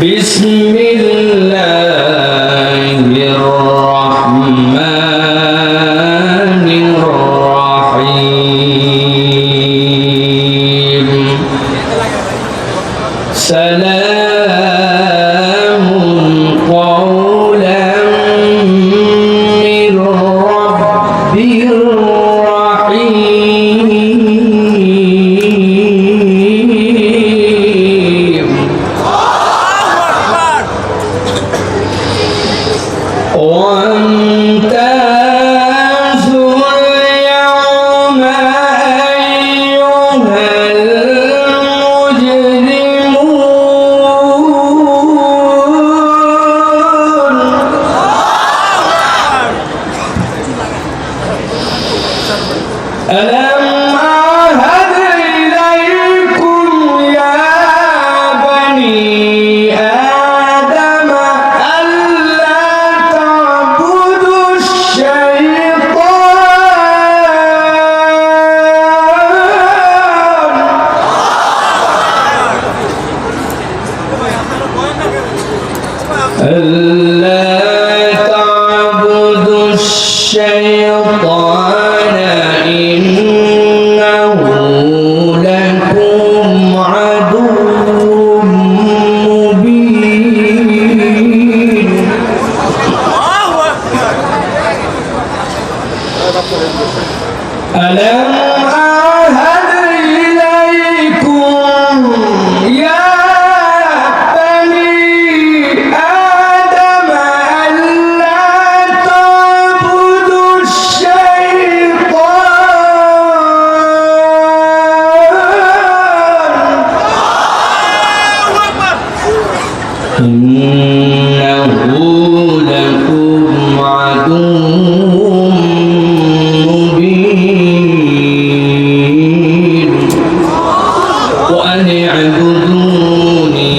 بسم الله الرحمن الرحيم سلام قولا من رب رحيم وامتازوا اليوم أيها المجرمون ألم أعهد إليكم يا بني آدم ألا تعبدوا الشيطان إنه لكم عدو مبين ألم أعهد إليكم يا بني آدم ألا تعبدوا الشيطان إنه لكم عدو مبين وأن اعبدوني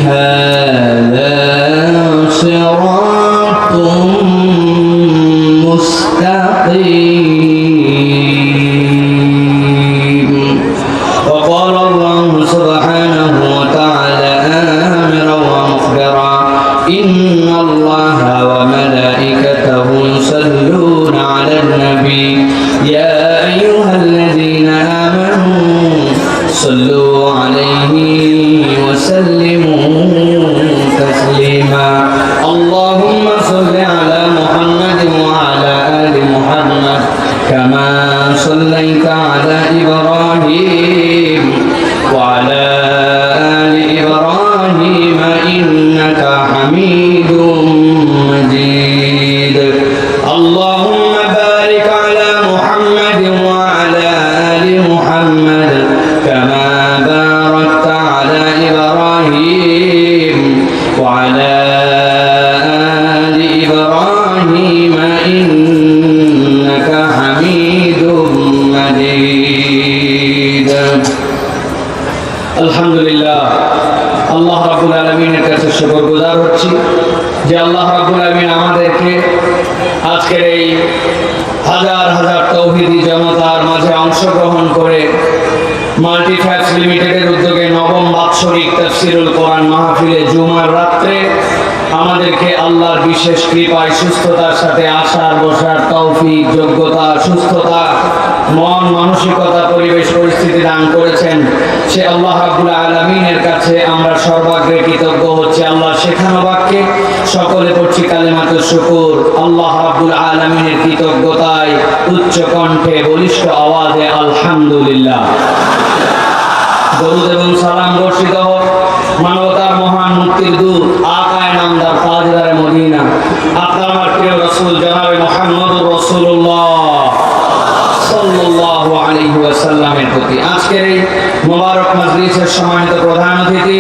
هذا صراط مستقيم وقال الله سبحانه وتعالى آمرا ومخبرا إن الله وملائكته يصلون على النبي يا أيها الذين آمنوا صلوا عليه وسلموا تسليما اللهم صل على محمد وعلى آل محمد كما صليت على إبراهيم وعلى آل إبراهيم إنك حميد مجيد اللهم بارك على محمد وعلى آل محمد كما باركت على إبراهيم وعلى آل إبراهيم إنك حميد مجيد আলহামদুলিল্লাহ আল্লাহ রাব্বুল আলামিনের কাছে শুকরগুজার হচ্ছি যে আল্লাহ রাব্বুল আলামিন আমাদেরকে আজকের এই হাজার হাজার তৌহিদি জনতার মাঝে অংশগ্রহণ করে মাল্টিফ্যাক্স লিমিটেডের উদ্যোগে নবম বাৎসরিক তাফসীরুল কোরআন মাহফিলে জুমার রাত্রে আমাদেরকে আল্লাহর বিশেষ কৃপায় সুস্থতার সাথে আসার বসার তৌফিক যোগ্যতা সুস্থতা মন মানসিকতা পরিবেশ পরিস্থিতি দান করেছেন সে আল্লাহ রাব্বুল আলামিনের কাছে আমরা সর্বাগ্রে কৃতজ্ঞ হচ্ছি আল্লাহ শেখানো বাক্যে সকলে পড়ছি কালেমাতুশ শুকুর আল্লাহ রাব্বুল আলামিনের কৃতজ্ঞতায় উচ্চ কণ্ঠে বলিষ্ঠ আওয়াজে আলহামদুলিল্লাহ দরুদ এবং সালাম বর্ষিত হোক মানবতার মহান মুক্তির দূত আকায়ে নামদার তাজদারে মদিনা আপনার আমার প্রিয় রাসূল জনাবে মুহাম্মদুর রাসূলুল্লাহ সাল্লাল্লাহু আলাইহি ওয়াসাল্লামের প্রতি আজকের এই মোবারক মাজলিসের সম্মানিত প্রধান অতিথি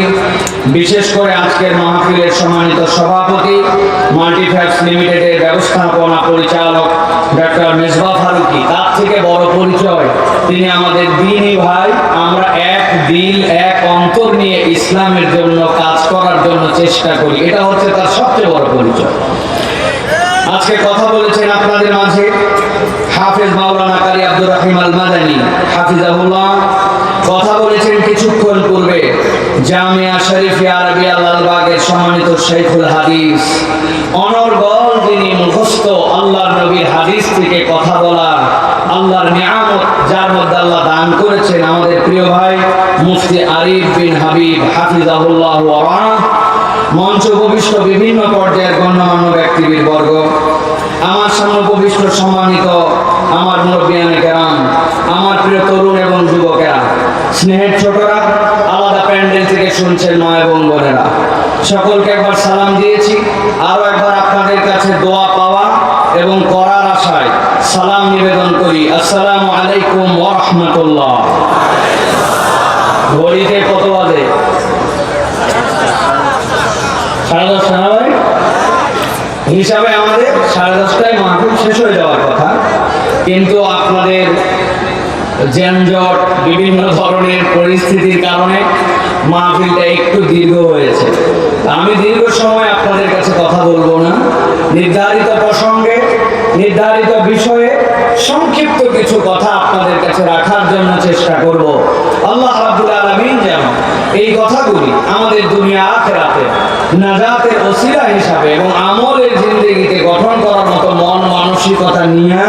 বিশেষ করে আজকের মাহফিলের সম্মানিত সভাপতি মাল্টিফ্যাক্স লিমিটেডের ব্যবস্থাপনা পরিচালক ডক্টর মেজবা ফারুকী তার থেকে বড় পরিচয় তিনি আমাদের দ্বীনি ভাই আমরা এক দিল এক অন্তর নিয়ে ইসলামের জন্য কাজ করার জন্য চেষ্টা করি এটা হচ্ছে তার সবচেয়ে বড় পরিচয় আজকে কথা বলেছেন আপনাদের মাঝে হাফেজ মাওলানা কারি আব্দুর রহিম আল মাদানী হাফিজাহুল্লাহ কথা বলেছেন কিছুক্ষণ পূর্বে জামিয়া শরীফিয়া আরবিয়া লালবাগের সম্মানিত শাইখুল হাদিস, অনর্গল যিনি মুখস্থ আল্লাহর নবীর হাদিস থেকে কথা বলা আল্লাহর নিয়ামত যার মধ্যে আল্লাহ দান করেছেন, আমাদের প্রিয় ভাই মুফতি আরিফ বিন হাবিব হাফিজাহুল্লাহ ওয়া রাহ। মঞ্চ উপবিষ্ট বিভিন্ন পর্যায়ের গণ্যমান্য ব্যক্তিবর্গ, আমার সামনে উপবিষ্ট সম্মানিত আমার মুরব্বিয়ানে কেরাম, আমার প্রিয় তরুণ এবং যুবকেরা, স্নেহের ছোটরা, আলাদা প্যান্ডেল থেকে শুনছেন মা এবং বোনেরা, সকলকে একবার সালাম দিয়েছি। আরো একবার আপনাদের কাছে দোয়া পাওয়া এবং করার আশায় সালাম নিবেদন করি। আসসালামু আলাইকুম ওয়া রাহমাতুল্লাহ। ঘড়িতে কত বাজে? 10:30 না ভাই? হিসাবে আমাদের 10:30টায় মাহফিল শেষ হয়ে যাওয়ার কথা, কিন্তু আপনাদের যানজট বিভিন্ন ধরনের পরিস্থিতির কারণে মাহফিলটা একটু দীর্ঘ হয়েছে। আমি দীর্ঘ সময় আপনাদের কাছে কথা বলবো না, নির্ধারিত প্রসঙ্গে নির্ধারিত বিষয়ে সংক্ষিপ্ত কিছু কথা আপনাদের কাছে রাখার জন্য চেষ্টা করব। আল্লাহ রাব্বুল আলামিন যেন এই কথাগুলি আমাদের দুনিয়া আখিরাতে নাজাতের ওসিলা হিসাবে এবং আমলের জিন্দেগিতে গঠন করার মতো মন মানসিকতা নিয়ে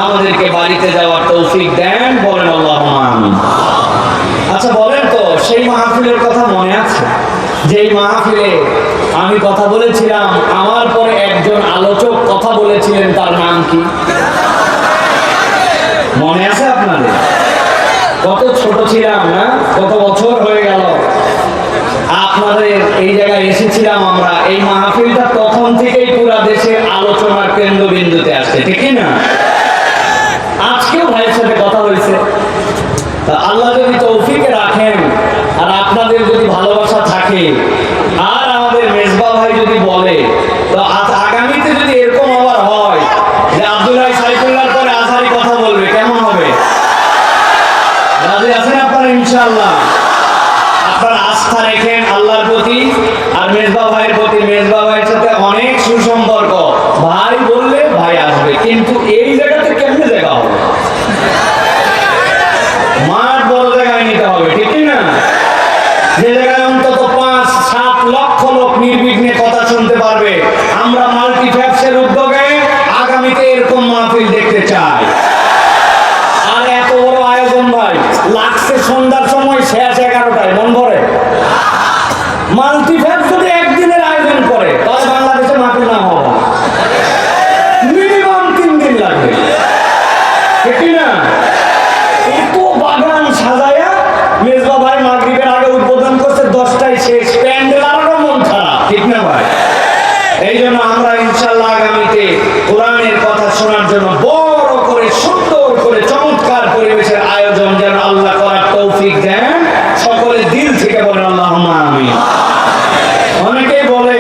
আমাদেরকে বাড়িতে যাওয়ার তৌফিক দেন, বলেন আল্লাহুম্মা আমিন। আচ্ছা বলেন তো, সেই মাহফিলের কথা মনে আছে যেই মাহফিলে আমি কথা বলেছিলাম, আমার পরে একজন আলোচক কথা বলেছিলেন, তার নাম কি মনে আছে আপনাদের? কত ছোট ছিলাম না, কত বছর হয়ে গেল আপনাদের এই জায়গায় এসেছিলাম আমরা। এই মাহফিলটা তখন থেকেই পুরা দেশের আলোচনার কেন্দ্রবিন্দুতে আসছে, ঠিক না? আজকেও ভাইয়ের সাথে কথা হয়েছে। তা আল্লাহ যদি তৌফিকে রাখেন আর আপনাদের যদি ভালোবাসা থাকে আর আমাদের মেজবা ভাই যদি বলে, তো আগামীতে যদি এরকম আবার হয় যে আব্দুল্লাহ সাইফুল্লাহর পরে আজহারি কথা বলবে, কেমন হবে? রাজি আছেন আপনারা? ইনশাআল্লাহ আপনারা আস্থা রেখেন আল্লাহর প্রতি আর মেজবা ভাইয়ের প্রতি। মেজবা ভাইয়ের সাথে অনেক সুসম্পর্ক, ভাই বললে ভাই আসবে, কিন্তু এই জায়গাতে কেমনে জায়গা হবে? মাঠ বড় জায়গায় নিতে হবে, ঠিক না? যে জায়গায় অন্তত 5-7 লক্ষ লোক নির্বিঘ্নে কথা শুনতে পারবে। আমরা মাল্টিফ্যাক্সের উদ্যোগে আগামীতে এরকম মাহফিল দেখতে চাই। আর এত বড় আয়োজন ভাই, লাগছে সন্ধ্যার সময়, শেষ 11টায়, মন ভরে। মাল্টিফ্যাক্স যদি একদিনের আয়োজন করে তাহলে বাংলাদেশে মাহফিল না হবে মিনিমাম 3 দিন লাগবে, ঠিক না? এত বাগান সাজায়া মেজবা ভাই মাগরিবের আগে উদ্বোধন করছে, 10টায় শেষ, প্যান্ডেল আরো মন খারাপ, ঠিক না ভাই? এই জন্য আমরা ইনশাআল্লাহ আগামীতে কোরআনের কথা শোনার জন্য বড় করে সুন্দর করে চমৎকার পরিবেশের আয়োজন যেন আল্লাহ করার তৌফিক দেন, সকলে দিল থেকে বলেন আল্লাহুম্মা আমিন। অনেকেই বলে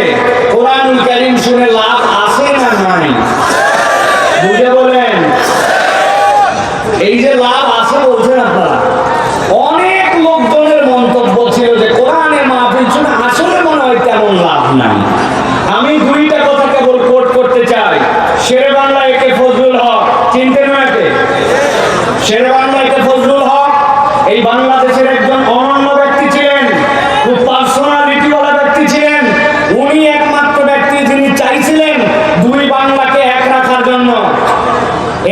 কোরআনুল কারীম শুনে লাভ আছে না নাই? বুঝে বলেন। এই যে লাভ আছে বলছেন আপনারা, অনেক লোকজনের মন্তব্য ছিল যে কোরআনের মাহফিল শুনে আসলে মনে হয় তেমন লাভ নাই। আমি 2টা কথা কেবল কোট করতে চাই। শেরে বাংলা একে ফজলুল হক, চিনতেন না? একে শেরে বাংলা একে ফজলুল হক এই বাংলাদেশের একজন অনন্য ব্যক্তি ছিলেন, খুব পার্সোনালিটিওয়ালা ব্যক্তি ছিলেন। উনি একমাত্র ব্যক্তি যিনি চাইছিলেন 2 বাংলাকে এক রাখার জন্য।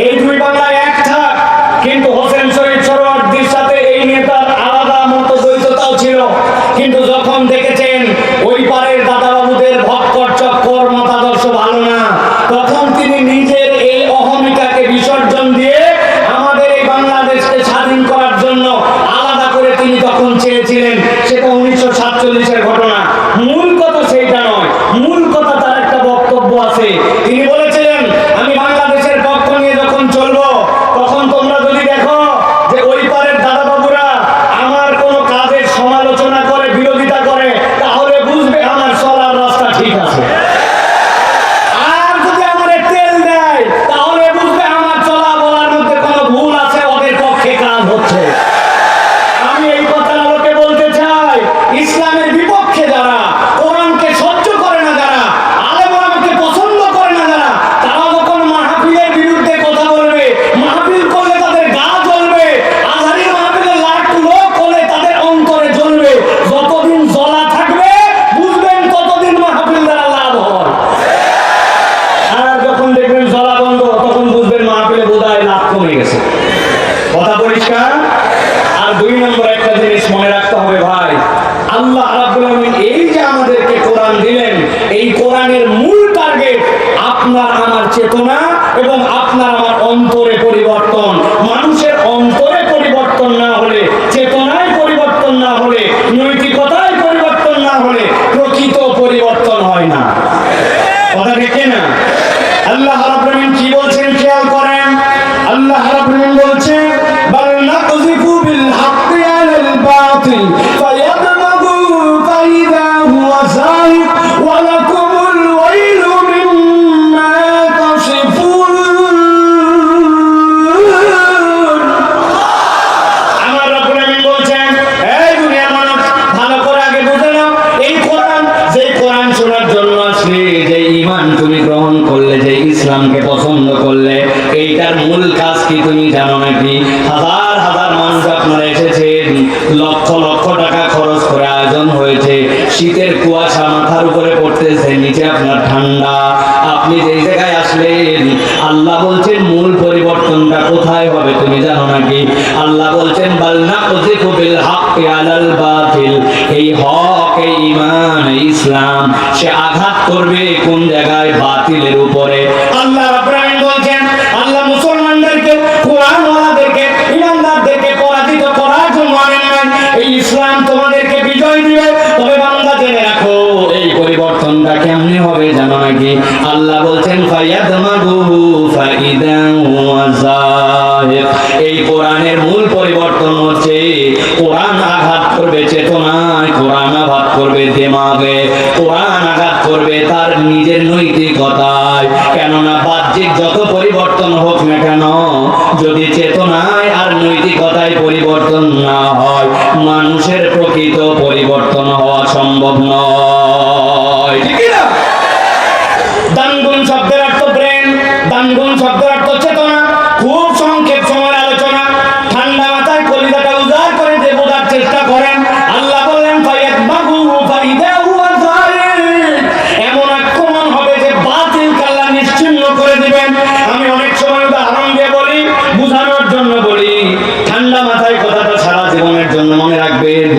এই 2 বাংলা এক থাক, কিন্তু হোসেন শরীফ সরোয়ার্দীর সাথে এই নেতার আলাদা মতদ্বৈততাও ছিল। কিন্তু যখন দেখেছেন ওই পারের দাদাবাবুদের ভক্কর চক্কর মতাদর্শ ভালো না, তখন তিনি নিজের এই অহমিকাকে বিসর্জন দিয়ে আমাদের এই বাংলাদেশ ইসলামকে পছন্দ করলে এইটার মূল কাজ কি তুমি জানো নাকি? হাজার হাজার মানুষ আপনারা এসেছেন, লক্ষ লক্ষ টাকা খরচ করে আয়োজন হয়েছে, শীতের কুয়াশা মাথার উপরে পড়তেছে, নিচে আপনার ঠান্ডা, আপনি যেই জায়গায় আসলেন আল্লাহ বলছেন মূল পরিবর্তনটা কোথায় হবে তুমি জানো নাকি? আল্লাহ বলছেন বালনা উযিফু বিল হাক্কি আলাল বাতিল, এই হক, এই ঈমান, এই ইসলাম সে আঘাত করবে কোন জায়গায়? বাতিলের উপরে। আল্লাহ রাব্বুল আলামিন বলছেন, আল্লাহ মুসলমানদেরকে, কোরআনওয়ালাদেরকে, ঈমানদারদেরকে পরাজিত করার জন্য আনেন নাই, এই ইসলাম তোমাদেরকে বিজয় দিবে। তবে বান্দা জেনে রাখো এই পরিবর্তনটা কেমনে হবে জানো নাকি? আল্লাহ বলছেন ফায়াদমাগু ফাইদা হুয়া যাহিক, এই কোরআনের মূল পরিবর্তন হচ্ছে কোরআন আঘাত করবে চেতনায়, কোরআন আঘাত করবে দিমাগে, কোরআন আঘাত করবে তার নিজের নৈতিকতায়। কেননা বাহ্যিক যত পরিবর্তন হোক না কেন, যদি চেতনায় আর নৈতিকতায় পরিবর্তন না হয়, মানুষের প্রকৃত পরিবর্তন হওয়া সম্ভব নয়। ঠিক না? দানগুণ শব্দের অর্থ ব্রেন, দানগুণ শব্দের অর্থ চেতনা। খুব সংক্ষেপ সময়ের আলোচনা, ঠান্ডা মাথায় কলিজাটা উজাড় করে দিয়ে বোঝার চেষ্টা করেন। আল্লাহ বললেন ফায়াদমাগু ফাইদা হুয়া যাহিক, এমন আক্রমণ হবে যে বাতিলকে আল্লাহ নিশ্চিহ্ন করে দিবেন। আমি অনেক সময় উদাহরণ দিয়ে বলি, বোঝানোর জন্য বলি, ঠান্ডা মাথায় কথাটা সারা জীবনের জন্য মনে রাখবেন।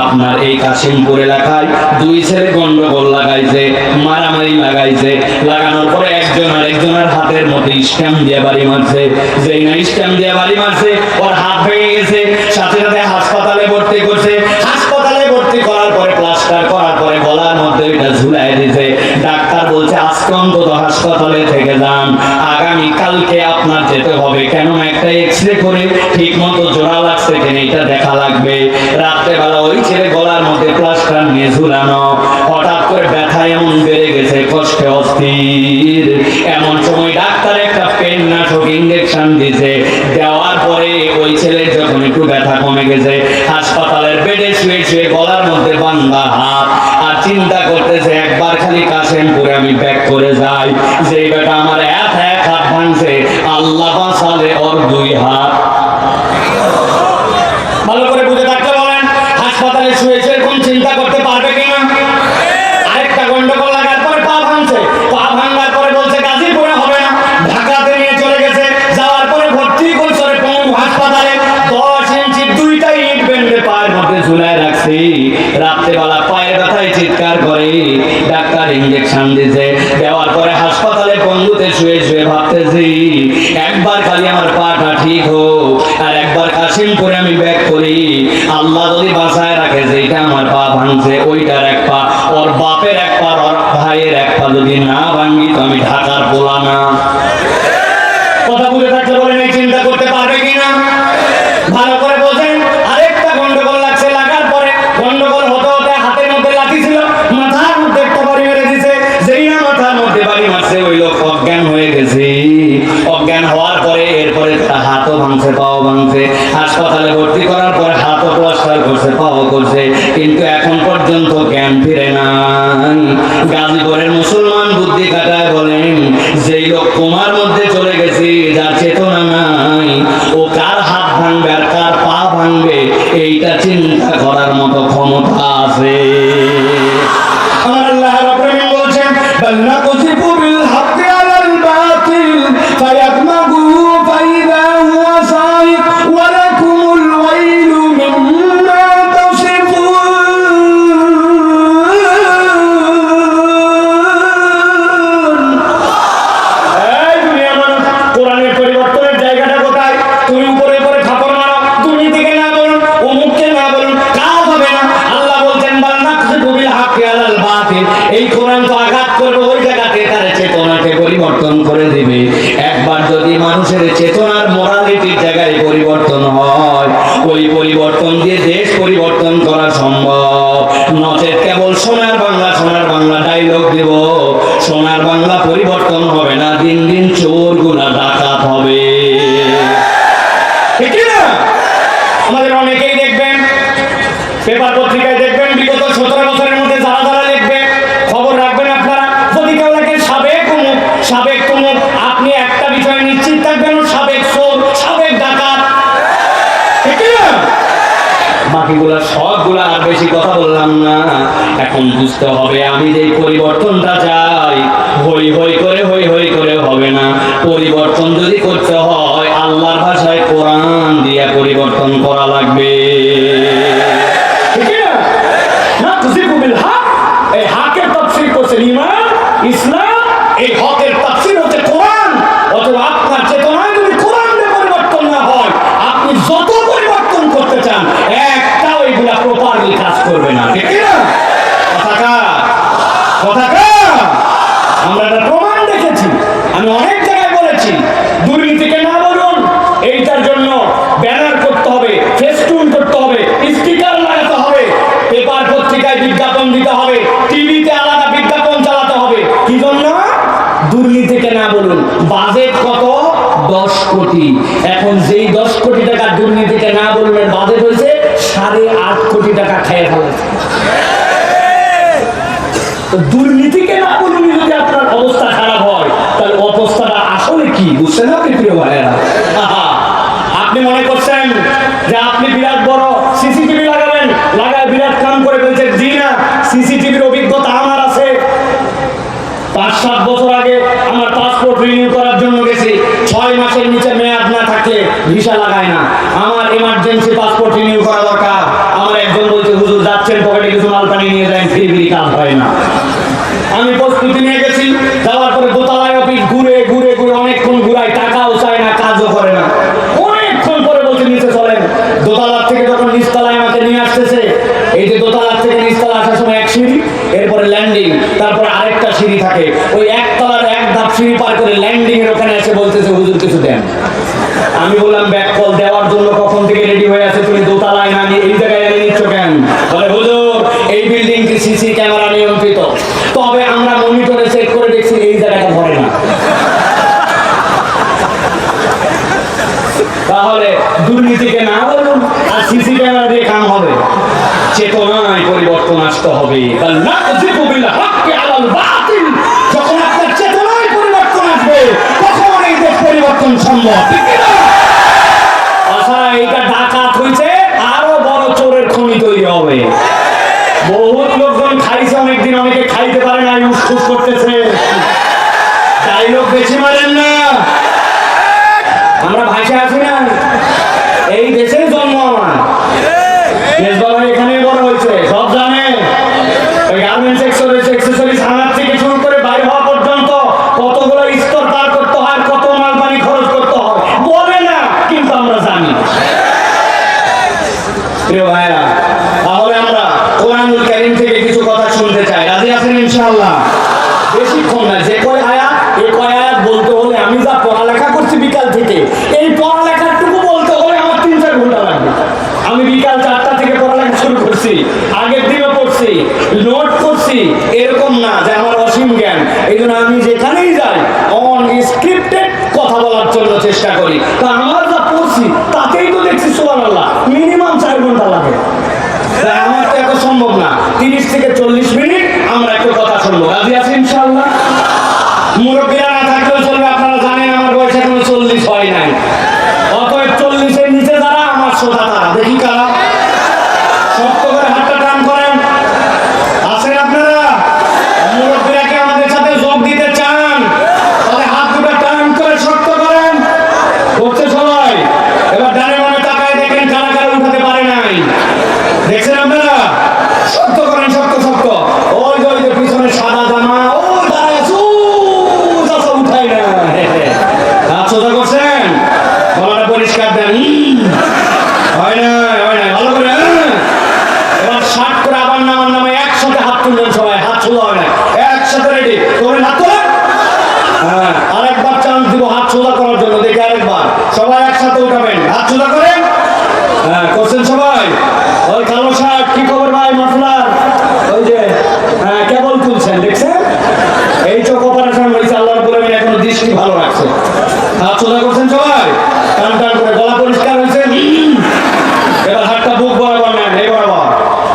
আপনার এই কাশিমপুর এলাকায় দুই ছেলে গন্ডগোল লাগাইছে, মারামারি লাগাইছে, লাগানোর পরে একজন আরেকজনের হাতের মধ্যে স্ট্যাম্প দিয়ে বাড়ি মারছে। যেই না স্ট্যাম্প দিয়ে বাড়ি মারছে, ওর হাত ভেঙে গেছে, সাথে সাথে হাসপাতালে ভর্তি করছে। হাসপাতালে ভর্তি করার পরে প্লাস্টার করার পরে গলার মধ্যে ওইটা ঝুলাই দিয়েছে। ডাক্তার বলছে আজকে অন্তত হাসপাতালে থেকে যান, আগামী কালকে আপনার যেতে হবে, কেননা একটা এক্সরে করে ঠিক মতো জোড়া লাগছে কিনা এটা দেখা লাগবে। রাত্রেবেলা ওই ছেলে গলার মধ্যে প্লাস্টার নিয়ে ঝুলানো, হঠাৎ করে ব্যথা এমন বেড়ে গেছে, কষ্টে অস্থির। এমন সময় ডাক্তার একটা পেন নাশক ইনজেকশন দিয়েছে, দেওয়ার পরে ওই ছেলের যখন একটু ব্যথা কমে গেছে, হাসপাতালের বেডে শুয়ে শুয়ে গলার মধ্যে বান্ধা হাত, আর চিন্তা করতেছে একবার খালি কাশিমপুরে আমি ব্যাক করে যাই, যে বেটা আমার এক হাত ভাঙছে, আল্লাহ বাঁচালে ওর দুই হাত। ভালো করে বুঝে থাকতে বলেন, হাসপাতালে শুয়েছে এরকম চিন্তা করতে পারবে কিনা? আরেকটা গন্ডগোল লাগার পরে পা ভাঙছে, পা ভাঙার পরে বলছে গাজীপুরে হবে না, ঢাকাতে নিয়ে চলে গেছে, যাওয়ার পরে ভর্তি করছে হাসপাতালে, 10 ইঞ্চি দুইটা ইট বেঁধে পায়ের মধ্যে ঝুলায় রাখছে। রাত্রেবেলা পায়ের ব্যথায় চিৎকার করে, ডাক্তার ইঞ্জেকশন দিছে, দেওয়ার পরে হাসপাতালে বন্ধুতে শুয়ে শুয়ে ভাবতেছি একবার খালি আমার পাটা ঠিক হোক, আর একবার কাশিমপুরে আমি ব্যাক করি, আল্লাহ যদি বাঁচায় রাখে যে এটা আমার পা ভাঙছে, ওইটার এক পা, ওর বাপের এক পা, ওর ভাইয়ের এক পা যদি না ভাঙি তো আমি ঢাকার পোলা না। কথা বুঝে থাকলে বলেন এই চিন্তা করতে পারবে কিনা? ভালো করে বোঝেন। আরেকটা গন্ডগোল লাগছে, লাগার পরে গন্ডগোল হতে হতে হাতের মধ্যে লাঠি ছিল, মাথার মধ্যে একটা বাড়ি মেরে দিছে। যেই না মাথার মধ্যে বাড়ি মারছে, ওই লোক অজ্ঞান হয়ে গেছে। অজ্ঞান হওয়ার পরে এরপরে তার হাতও ভাঙছে, পাও ভাঙছে, হাসপাতালে ভর্তি করার পরে হাতও প্লাস্টার করছে, পাও করছে, কিন্তু এখন পর্যন্ত জ্ঞান ফিরে নাই। গাজীপুরের মুসলমান বুদ্ধি কাটায় বলেন, যেই লোক কোমার মধ্যে চলে গেছে, যার চেতনা নাই, ও কার হাত ভাঙবে আর কার পা ভাঙবে এইটা চিন্তা করার মতো ক্ষমতা আছে। আল্লাহ রাব্বুল আলামিন বলছেন বাল্লা কুযিবু বিল হাক্কি আলাল বাতিল ফায়াদমাগু ফাইদা হুয়া যাহিক ওয়া লাকুমুল ওয়াইলু মিম্মা তাসিফুন। এই দুনিয়ার মানুষ, কোরআনের পরিবর্তনের জায়গাটা কোথায়? তুমি উপরে উপরে থাপড় মারো, তুমি দিকে না বলুন, অমুককে না বলুন, কাজ হবে না। আল্লাহ বলছেন বাল্লা কুযিবু বিল হাক্কি আলাল বাতিল, এই কোরআন তো আঘাত করবে ওই জায়গাতে, তার চেতনাকে পরিবর্তন করে দিবে। একবার যদি মানুষের চেতনার মোরালিটির জায়গায় পরিবর্তন হয়, ওই পরিবর্তন দিয়ে দেশ পরিবর্তন করা সম্ভব। নচেত কেবল সোনার বাংলা ডায়লগ দেব, সোনার বাংলা পরিবর্তন হবে না, দিন দিন চোর গুনা ডাকাত হবে। ঠিক না? আমাদের অনেকেই দেখবেন পেপার পত্রিকায় দেখবেন বিগত 17 বছরের মধ্যে যারা যারা লিখবে, খবর রাখবেন আপনারা, যদি কেউ লাগে সাবেক কুমুক আসতে হবে। আমি যে পরিবর্তনটা চাই হই হই করে হবে না। পরিবর্তন যদি করতে হয় আল্লাহর ভাষায় কোরআন দিয়ে পরিবর্তন করা লাগবে। ঠিক না? নাকযিবু বিল হক, এই হকের তাফসীর করছেন ঈমান, ইসলাম। এই হকের তাফসীর হচ্ছে কোরআন। অথবা আপনার চেতনায় যদি কোরআন দিয়ে পরিবর্তন না হয়, আপনি যত পরিবর্তন করতে চান একটাও এগুলা প্রপারলি কাজ করবে না। ঠিক না? কথা আমরা একটা প্রমাণ দেখেছি। আমি অনেক জায়গায় বলেছি দুর্নীতিকে না বলুন, এইটার জন্য ব্যানার করতে হবে, ফেস্টুন করতে হবে, স্টিকার লাগাতে হবে, পেপার পত্রিকায় বিজ্ঞাপন দিতে হবে, টিভিতে আলাদা বিজ্ঞাপন চালাতে হবে। কি জন্য? দুর্নীতিকে না বলুন। বাজেট কত? 10 কোটি। এখন যেই 10 কোটি টাকা দুর্নীতিকে না বলুন বাজেট হয়েছে 8.5 কোটি টাকা খেয়ে ফেলেছে। দুর্নীতিকে না বলুন যদি আপনার অবস্থা খারাপ হয়, তাহলে অবস্থাটা আসলে কি বুঝছেন না প্রিয় ভাইয়েরা? আপনি মনে করছেন যে আপনি বিরাট বড় সিসিটিভি লাগাবেন, লাগায় বিরাট কাম করে ফেলছেন। জি না, সিসিটিভির অভিজ্ঞতা আমার আছে। 5-7 বছর আগে আমার পাসপোর্ট রিনিউ করার জন্য গেছি। 6 মাসের নিচে মেয়াদ না থাকলে ভিসা লাগায় না। আমার এমার্জেন্সি পাসপোর্ট রিনিউ করা দরকার। আমার একজন বলছে হুজুর যাচ্ছেন পকেটে কিছু মালপানি নিয়ে যান, ফিরি কাজ হয় না। আমি প্রস্তুতি নিয়ে গেছি, যাওয়ার পরে দোতলায় অফিস ঘুরে অনেকক্ষণ ঘুরাই, টাকাও চায় না, কাজও করে না। অনেকক্ষণ পরে বলছে নিচে চলেন। দোতলার থেকে যখন নিচতলায় আমাকে নিয়ে আসতেছে, এই যে দোতলার থেকে নিচতলা আসার সময় এক সিঁড়ি, এরপরে ল্যান্ডিং, তারপরে আরেকটা সিঁড়ি থাকে। ওই একতলার এক ধাপ সিঁড়ি পার করে ল্যান্ডিং এর ওখানে এসে বলতেছে হুজুর কিছু দেন। আমি বললাম ব্যাক কল দেওয়ার জন্য কখন থেকে রেডি হয়ে আছে, তুমি দোতলায় না নিয়ে এই জায়গায় এনে নিচ্ছ কেন? বলে হুজুর এই বিল্ডিংটি সিসি ক্যামেরা নিয়ন্ত্রিত, তবে আমরা মনিটরে চেক করে দেখছি এই জায়গাটা ভরে না। তাহলে দুর্নীতিকে না বলুন আর সিসি ক্যামেরা দিয়ে কাম হবে? চেতনায় পরিবর্তন আসতে হবে। যখন আপনার চেতনায় পরিবর্তন আসবে তখন এই দেশ পরিবর্তন সম্ভব। ঠিক না? আচ্ছা, এইটা ডাকাত হইছে, আরো বড় চোরের খনি তৈরি হবে। বহুত লোকজন খাইছে অনেকদিন, অনেকে খাইতে পারে না, উসখুস করতেছে। ডায়লগ বেশি মারেন না। আমরা ভাষা আছি না, এই দেশের জন্ম আমার। এখানে বড় হয়েছে, সব জানে। ওই গার্মেন্টস এক্সেসরিজ হানার থেকে শুরু করে বাইরে হওয়া পর্যন্ত কতগুলো স্তর পার করতে হয়, কত মাল পানি খরচ করতে হয় বলে না, কিন্তু আমরা জানি। প্রিয় ভাইরা, তাহলে আমরা কোরআনুল কারীম থেকে কিছু কথা শুনতে চাই। রাজি আছেন ইনশাআল্লাহ? বেশিক্ষণ না, যে কয় আয়াত, এই কয় আয়াত বলতে হলে আমি যা পড়ালেখা করছি বিকাল থেকে, এই পড়ালেখাটুকু বলতে হলে আমার 3-4 ঘন্টা লাগবে। আমি বিকাল 4টা থেকে পড়ালেখা শুরু করছি, আগের দিনও পড়ছি, নোট করছি। এরকম না যে আমার অসীম জ্ঞান। এই জন্য আমি যেখানেই যাই অন স্ক্রিপ্টেড কথা বলার জন্য চেষ্টা করি। তা আমার যা পড়ছি তাতেই তো দেখছি সুবহানাল্লাহ মিনিমাম 4 ঘন্টা লাগে। আমার তো এত সম্ভব না। 30 থেকে 40 মিনিট আমরা একটু কথা শুনবো। রাজি আছি ইনশাআল্লাহ? মুরব্বীরা না থাকলেও চলবে, আপনারা জানেন আমার বয়স এখনো 40 হয় নাই। অতএব 40-এর নিচে যারা আমার শ্রোতা তারা, দেখি কারা শক্ত করে হাতটা টান করেন। আছেন আপনারা? মুরব্বীরা কি আমাদের সাথে যোগ দিতে চান? তাহলে হাত দুটো টান করে শক্ত করেন। করছে সবাই? এবার ডানে বামে তাকায় দেখেন কারা কারা উঠাতে পারে নাই। দেখছেন আপনারা? শক্ত করেন, শক্ত। ওই যে পিছনে সাদা জামা, ও দাঁড়ায় উঠাই না। হাত সোজা করছেন, গলাটা পরিষ্কার দেন। হয় না, ভালো করে। এবার শার্ট করে আবার নামে একসাথে হাত তুলবেন সবাই। হাত সোজা হয় না, একসাথে রেডি করেন, হাত তোলেন। হ্যাঁ, আরেকবার চান্স দিব হাত সোজা করার জন্য। দেখি আরেকবার, সবাই একসাথে উঠাবেন, হাত সোজা করেন। হ্যাঁ, করছেন সবাই? ওই কালো শার্ট, কি খবর ভাই? মাফলার, ওই যে কেবল তুলছেন, দেখছেন? এই চোখ অপারেশন হয়েছে, আল্লাহ বলে এখনো দৃষ্টি ভালো রাখছে। হাত সোজা করছেন সবাই, টান করে, গলা পরিষ্কার হয়েছে। এবার হাতটা বুক বরাবর নেন, এই বরাবর।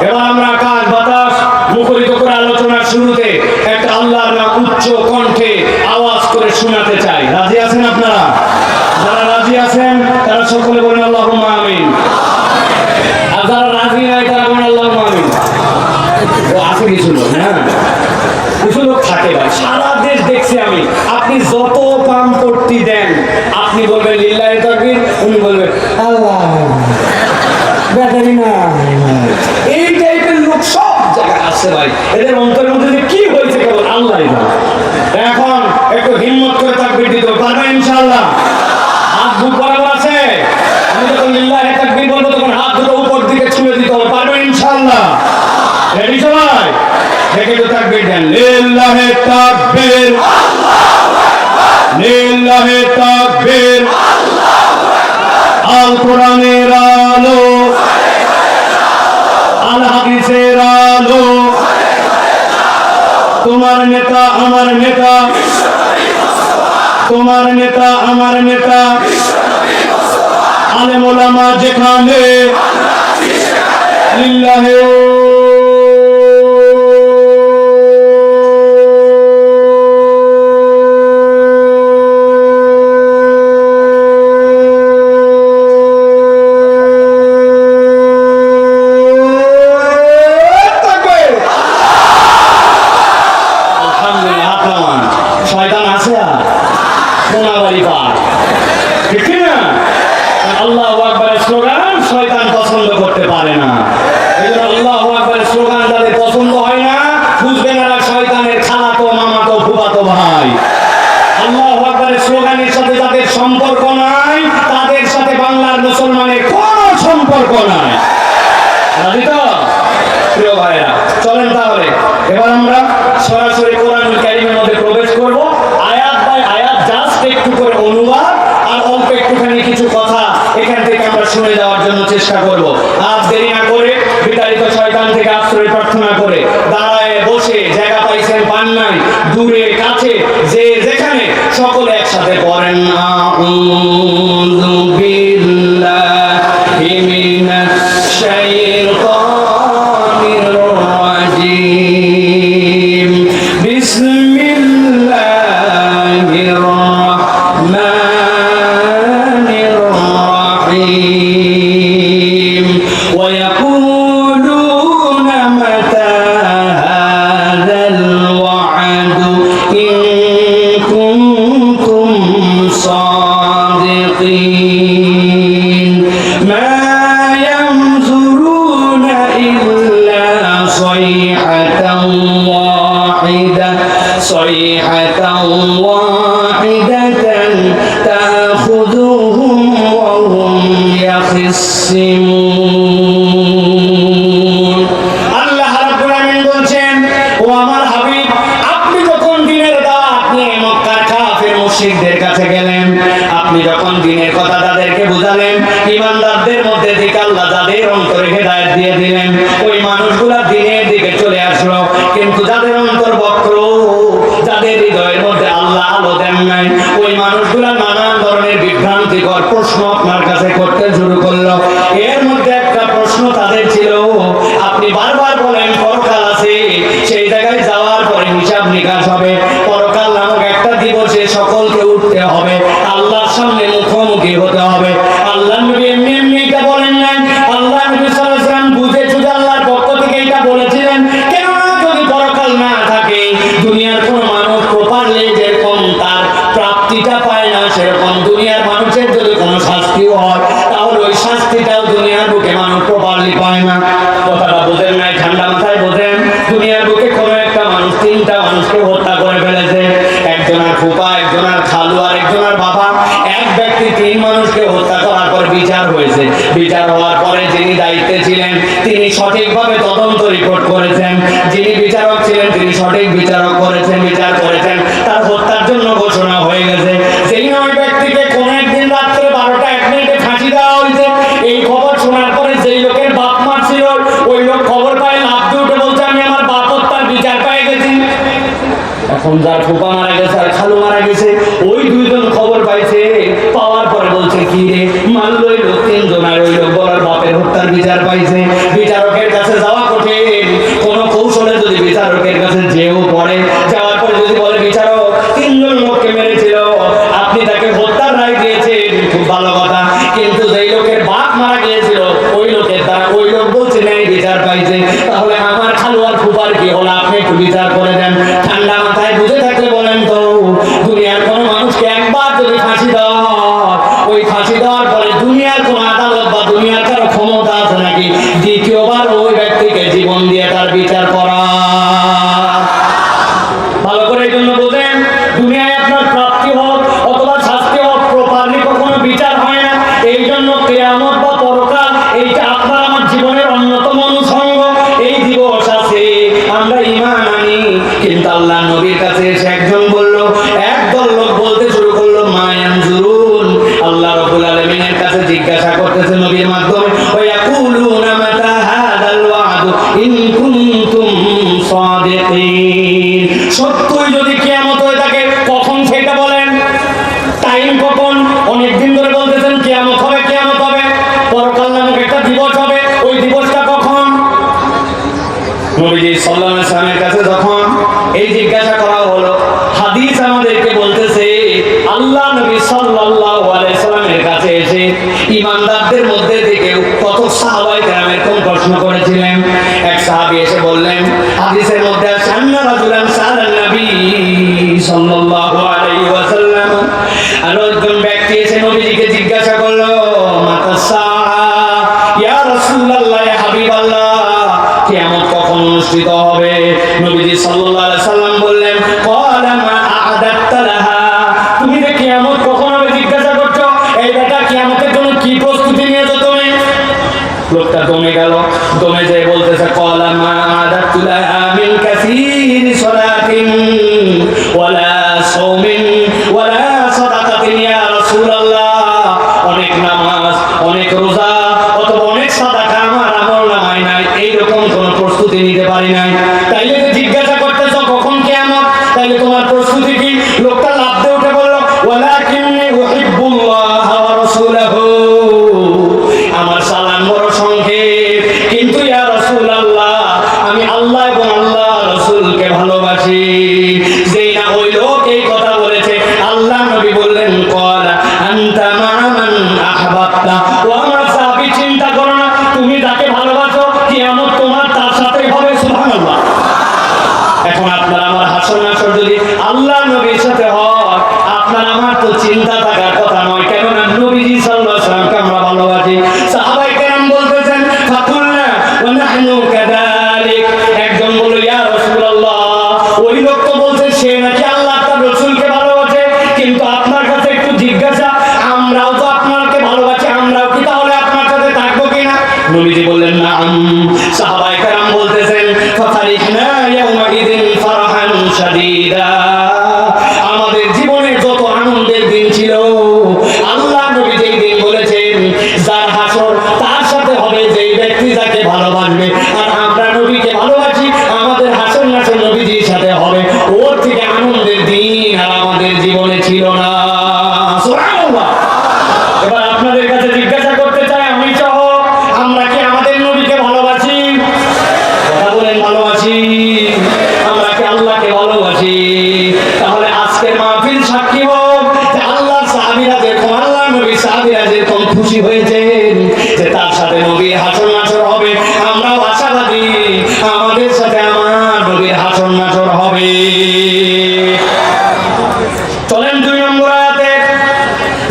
এবার আমরা আকাশ বাতাস মুখরিত করে আলোচনার শুরুতে একটা আল্লাহর নাম উচ্চ কণ্ঠে আওয়াজ করে শোনাতে চাই। রাজি আছেন আপনারা? যারা রাজি আছেন তারা সকলে বলেন আল্লাহুম্মা আমিন। আর যারা রাজি নাই তারা বলেন আল্লাহুম্মা আমিন। ও আছে কিছু লোক, হ্যাঁ, এদের অন্তরের মধ্যে যে কি হয়েছে কেবল আল্লাহই জানে। এখন একটু হিম্মত করে তাকবীর দিতে পারবেন ইনশাআল্লাহ? হাত বুক বরাবর আছে। আমি যখন লিল্লাহি তাকবীর বলবো তখন হাত দুটো উপর দিকে ছুঁয়ে দিতে হবে, পারবেন ইনশাআল্লাহ? রেডি সবাই? দেখে তো তাকবীর দেন। লিল্লাহি তাকবীর, লিল্লাহি তাকবীর। আল কোরআনের আলো, আল হাদিসের আলো, তোমার নেতা আমার নেতা, তোমার নেতা আমার নেতা, আলেম ওলামা যেখানে লিল্লাহি আল্লাহু আকবারের স্লোগান শয়তান পছন্দ করতে পারে না। এজন্য আল্লাহু আকবারের স্লোগান যাদের পছন্দ হয় না, বুঝবেন এরা শয়তানের খালাতো মামাতো ফুফাতো ভাই। আল্লাহু আকবারের স্লোগানের সাথে যাদের সম্পর্ক নাই, তাদের সাথে বাংলার মুসলমানের কোনো সম্পর্ক নাই। রাজি তো প্রিয় ভাইরা? চলেন তাহলে এবার আমরা সরাসরি কোরআনুল কারীমের মধ্যে প্রবেশ করব। আয়াত বাই আয়াত জাস্ট একটু করে অনুবাদ আর অল্প একটুখানি কিছু কথা এখান থেকে আমরা শুনে যাওয়ার জন্য চেষ্টা করব। আজ দেরি না করে বিতাড়িত শয়তান থেকে আশ্রয় প্রার্থনা করে দাঁড়ায় বসে জায়গা পাইছেন পান নাই, দূরে কাছে যে যেখানে সকলে একসাথে পড়েন আউযু বিল্লাহি মিনাশ শাইতানির রাজিম বিসমিল্লাহির রাহমানির রাহিম ওয়া ইয়াকুলুনা মাতা হাযাল ওয়া'দু ইন কুনতুম সাদিকিন মা ইয়ানজুরুনা ইল্লা সাইহাতান ওয়াহিদাতান তাখুযুহুম ওয়া হুম ইয়াখিসসিমুন। আল্লাহ রাব্বুল আলামিন বলছেন, ও আমার হাবিব, আপনি যখন দ্বীনের দাওয়াত নিয়ে মক্কার কাফির মুশরিকদের কাছে গেলেন, আপনি যখন দ্বীনের কথা তাদেরকে বুঝালেন, ঈমানদারদের মধ্যে থেকে আল্লাহ যাদের অন্তরে হেদায়েত দিয়ে দিলেন, ওই মানুষগুলা দ্বীনের দিকে চলে আসলো। কিন্তু যাদের অন্তর বক্র, যাদের হৃদয়ের মধ্যে আল্লাহ আলো দেন নাই, ওই মানুষগুলা নানান ধরনের বিভ্রান্তিকর প্রশ্ন আপনার কাছে করতে শুরু করলো। এর মধ্যে একটা প্রশ্ন তাদের ছিল, আপনি বারবার বলেন পরকাল আছে, সেই জায়গায় যাওয়ার পরে হিসাব নিকাশ হবে, পরকাল নামক একটা দিবসে সকলকে উঠতে হবে, আল্লাহর সামনে মুখোমুখি হতে হবে। আল্লাহ নবী এমনি এমনি এটা বলেন নাই, আল্লাহ নবী সাল্লাল্লাহু আলাইহি ওয়াসাল্লাম বুঝে সুঝে আল্লাহর পক্ষ থেকে এটা বলেছিলেন। কেননা যদি পরকাল না থাকে, দুনিয়ার কোন মানুষ প্রপারলি যেরকম তার প্রাপ্তিটা পায় না, সেরকম দুনিয়ার মানুষের যদি কোনো শাস্তিও হয়, তাহলে ওই শাস্তিটাও দুনিয়ার বুকে মানুষ প্রপারলি পায় না। কথাটা বোঝেন নাই? ঠান্ডা মাথায় বোঝেন। দুনিয়ার বুকে কোনো একটা মানুষ তিনটা মানুষকে হত্যা করে ফেলেছে, একজনের ফুপা, একজনের খালু আর একজনের বাবা। এক ব্যক্তি তিন মানুষকে হত্যা করার পর বিচার হয়েছে। বিচার হওয়ার পরে যিনি দায়িত্বে ছিলেন তিনি সঠিকভাবে তদন্ত রিপোর্ট করেছেন, যিনি বিচারক ছিলেন তিনি সঠিক বিচারক করেছেন, বিচার করেছেন, তার হত্যার জন্য ঘোষণা হয়ে গেছে। সেই নয় ব্যক্তিকে কোন একদিন রাত্রে 12:01 ফাঁসি দেওয়া হয়েছে। এই খবর শোনার পরে যেই লোকের বাপ মা ছিল, ওই লোক খবর পায় লাফ দিয়ে উঠে বলছে, আমি আমার বাপ হত্যার বিচার পেয়ে গেছি। এখন যার ফুপা মারা গেছে আর খালু মারা গেছে, ওই দুইজন খবর পাইছে, পাওয়ার পরে বলছে কি রে মারলো ওই লোক তিনজন, আর ওই লোক বলার বাপের হত্যার বিচার পাইছে। বিচারকের কাছে যাওয়া কঠিন। কোন কৌশলে যদি বিচারকের কাছে যেও পড়ে, যাওয়ার পরে যদি বলে বিচারক তিনজন লোককে মেরেছিল, আপনি তাকে হত্যার রায় দিয়েছেন, খুব ভালো কথা, কিন্তু যেই লোকের বাপ মারা গিয়েছিল ওই লোকের দ্বারা ওই লোক বলছে নেই বিচার পাইছে, তাহলে আমার খালু আর ফুপার কি হলো, আপনি একটু বিচার করে দেন। ঠান্ডা মাথায় বুঝে থাকলে বলেন তো, দুনিয়ার কোন মানুষকে একবার যদি ফাঁসি দেওয়া হয়, ওই ফাঁসি দেওয়ার পরে দুনিয়ার কোন আদালত বা দুনিয়ার কারো ক্ষমতা আছে নাকি দ্বিতীয়বার ওই ব্যক্তিকে জীবন দিয়ে তার বিচার করা? নবীর কাছে এসে একজন বলল, একদল লোক বলতে শুরু করলো মা ইয়ানজুরুন, আল্লাহ রাব্বুল আলামিনের কাছে জিজ্ঞাসা করতেছে নবীর মাধ্যমে, ওয়া ইয়াকুলুনা মাতা হাদাল ওয়া'দ ইন কুনতুম সাদিকিন, সত্যই যদি কিয়ামত হয়ে থাকে কখন সেটা বলেন, টাইম কখন? অনেকদিন ধরে বলতেছেন কিয়ামত হবে, কিয়ামত হবে, পরকাল নামক একটা দিবস হবে, ওই দিবসটা কখন? নবীজি সাল্লাল্লাহু আলাইহি ওয়াসাল্লামের কাছে যখন এই জিজ্ঞাসা করা হলো, হাদিস আমাদেরকে বলতেছে আল্লাহ নবী সাল্লাল্লাহু আলাইহি ওয়াসাল্লামের কাছে এসে ঈমানদারদের মধ্যে থেকে কত সাহাবায়ে কেরামের কোন প্রশ্ন করেছিলেন। এক সাহাবী এসে বললেন, হাদিসের মধ্যে আছে আন্না রাজুলান সালান নবী সাল্লাল্লাহু আলাইহি ওয়াসাল্লাম, আর একজন ব্যক্তি এসে নবীজিকে জিজ্ঞাসা করলো, মাতা সাআ ইয়া রাসূলুল্লাহ ইয়া হাবিবাল্লাহ, কিয়ামত কখন অনুষ্ঠিত হবে? নবীজি সাল্লাল্লাহু আলাইহি সাল্লাম বললেন, ক্বালা মা আ'দাত্তা লাহা, তুমি যে কিয়ামত কখন হবে জিজ্ঞাসা করছো, এই বেটা কিয়ামতের জন্য কি প্রস্তুতি নিয়েছো তুমি? লোকটা দমে গেল, দমে যেয়ে বলতেছে, ক্বালা মা আ'দাত্তু লাহা মিন কাসীরি সালাতিন ওয়ালা সাওমিন ওয়ালা সাদাকাতিন ইয়া রাসূলুল্লাহ, অনেক নামাজ, অনেক রোজা অথবা অনেক সাদাকা আমার আমলনামায় নাই, এইরকম কোন প্রস্তুতি নিতে পারি নাই। তাইলে যে জিজ্ঞাসা করতেছ কখন কিয়ামত, তাইলে তোমার প্রস্তুতি কি? লোকটা লাফ দিয়ে উঠে বলল, ওয়ালাকিন্নী উহিব্বুল্লাহ ওয়া রাসূলাহু, আমার সালাম বড় সংক্ষেপ, কিন্তু ইয়া রাসূলুল্লাহ আমি আল্লাহ এবং আল্লাহ রাসূলকে ভালোবাসি। যেই না ওই লোক এই কথা বলেছে, আল্লাহ নবী বললেন, ক্বালা আনতা মা মান আহবাবতা, ও আমার সাহাবী চিন্তা করো না, তুমি যাকে ভালোবাসো কিয়ামত তোমার তার সাথেই হবে। সুবহানাল্লাহ। এখন আপনার আমার হাসর নাসর যদি আল্লাহ নবীর সাথে হয়, আপনার আমার তো চিন্তা থাকার কথা নয়, কেননা নবীজি সাল্লাল্লাহু আলাইহি ওয়াসাল্লামকে আমরা ভালোবাসি। সাহাবায়ে কেরাম বলতেছেন, ফাকুলনা ওয়া নাহনু কাযালিক, একজন বলল, ইয়া রাসূলুল্লাহ, ওই লোক তো বলছে সে নাকি আল্লাহ তার রাসূলকে ভালোবাসে, কিন্তু আপনার কাছে একটু জিজ্ঞাসা, আমরাও তো আপনাকে ভালোবাসি, আমরাও কি তাহলে আপনার সাথে থাকবো কিনা? নবীজি বললেন, নাআম। সাহাবায়ে কেরাম বলতেছেন, ফাফারিহনা ইয়াউমাইযিন ফারহান শাদীদা, আমাদের জীবনে যত আনন্দের দিন ছিল, আল্লাহ নবী যেই দিন বলেছেন যার হাসর তার সাথে হবে যেই ব্যক্তি যাকে ভালোবাসবে, আর আমরা নবীকে ভালোবাসি, আমাদের হাসর নাসর নবীজির সাথে হবে, ওর থেকে আনন্দের দিন আর আমাদের জীবনে ছিল না। সুবহানাল্লাহ। এবার আপনাদের কাছে জিজ্ঞাসা করতে চাই, আমি সহ আমরা কি আমাদের নবীকে ভালোবাসি? কথা বলেন, ভালোবাসি? আমরা কি আল্লাহকে ভালোবাসি? তাহলে আজকের মাহফিল সাক্ষী হোক যে আল্লাহর সাহাবীরা যেরকম, আল্লাহ নবী সাহাবীরা যেরকম খুশি হয়েছেন যে তার সাথে নবীর হাসর নাসর হবে, আমরাও আশাবাদী আমাদের সাথে আমার নবীর হাসর নাসর হবে। চলেন 2 নম্বর আয়াতে,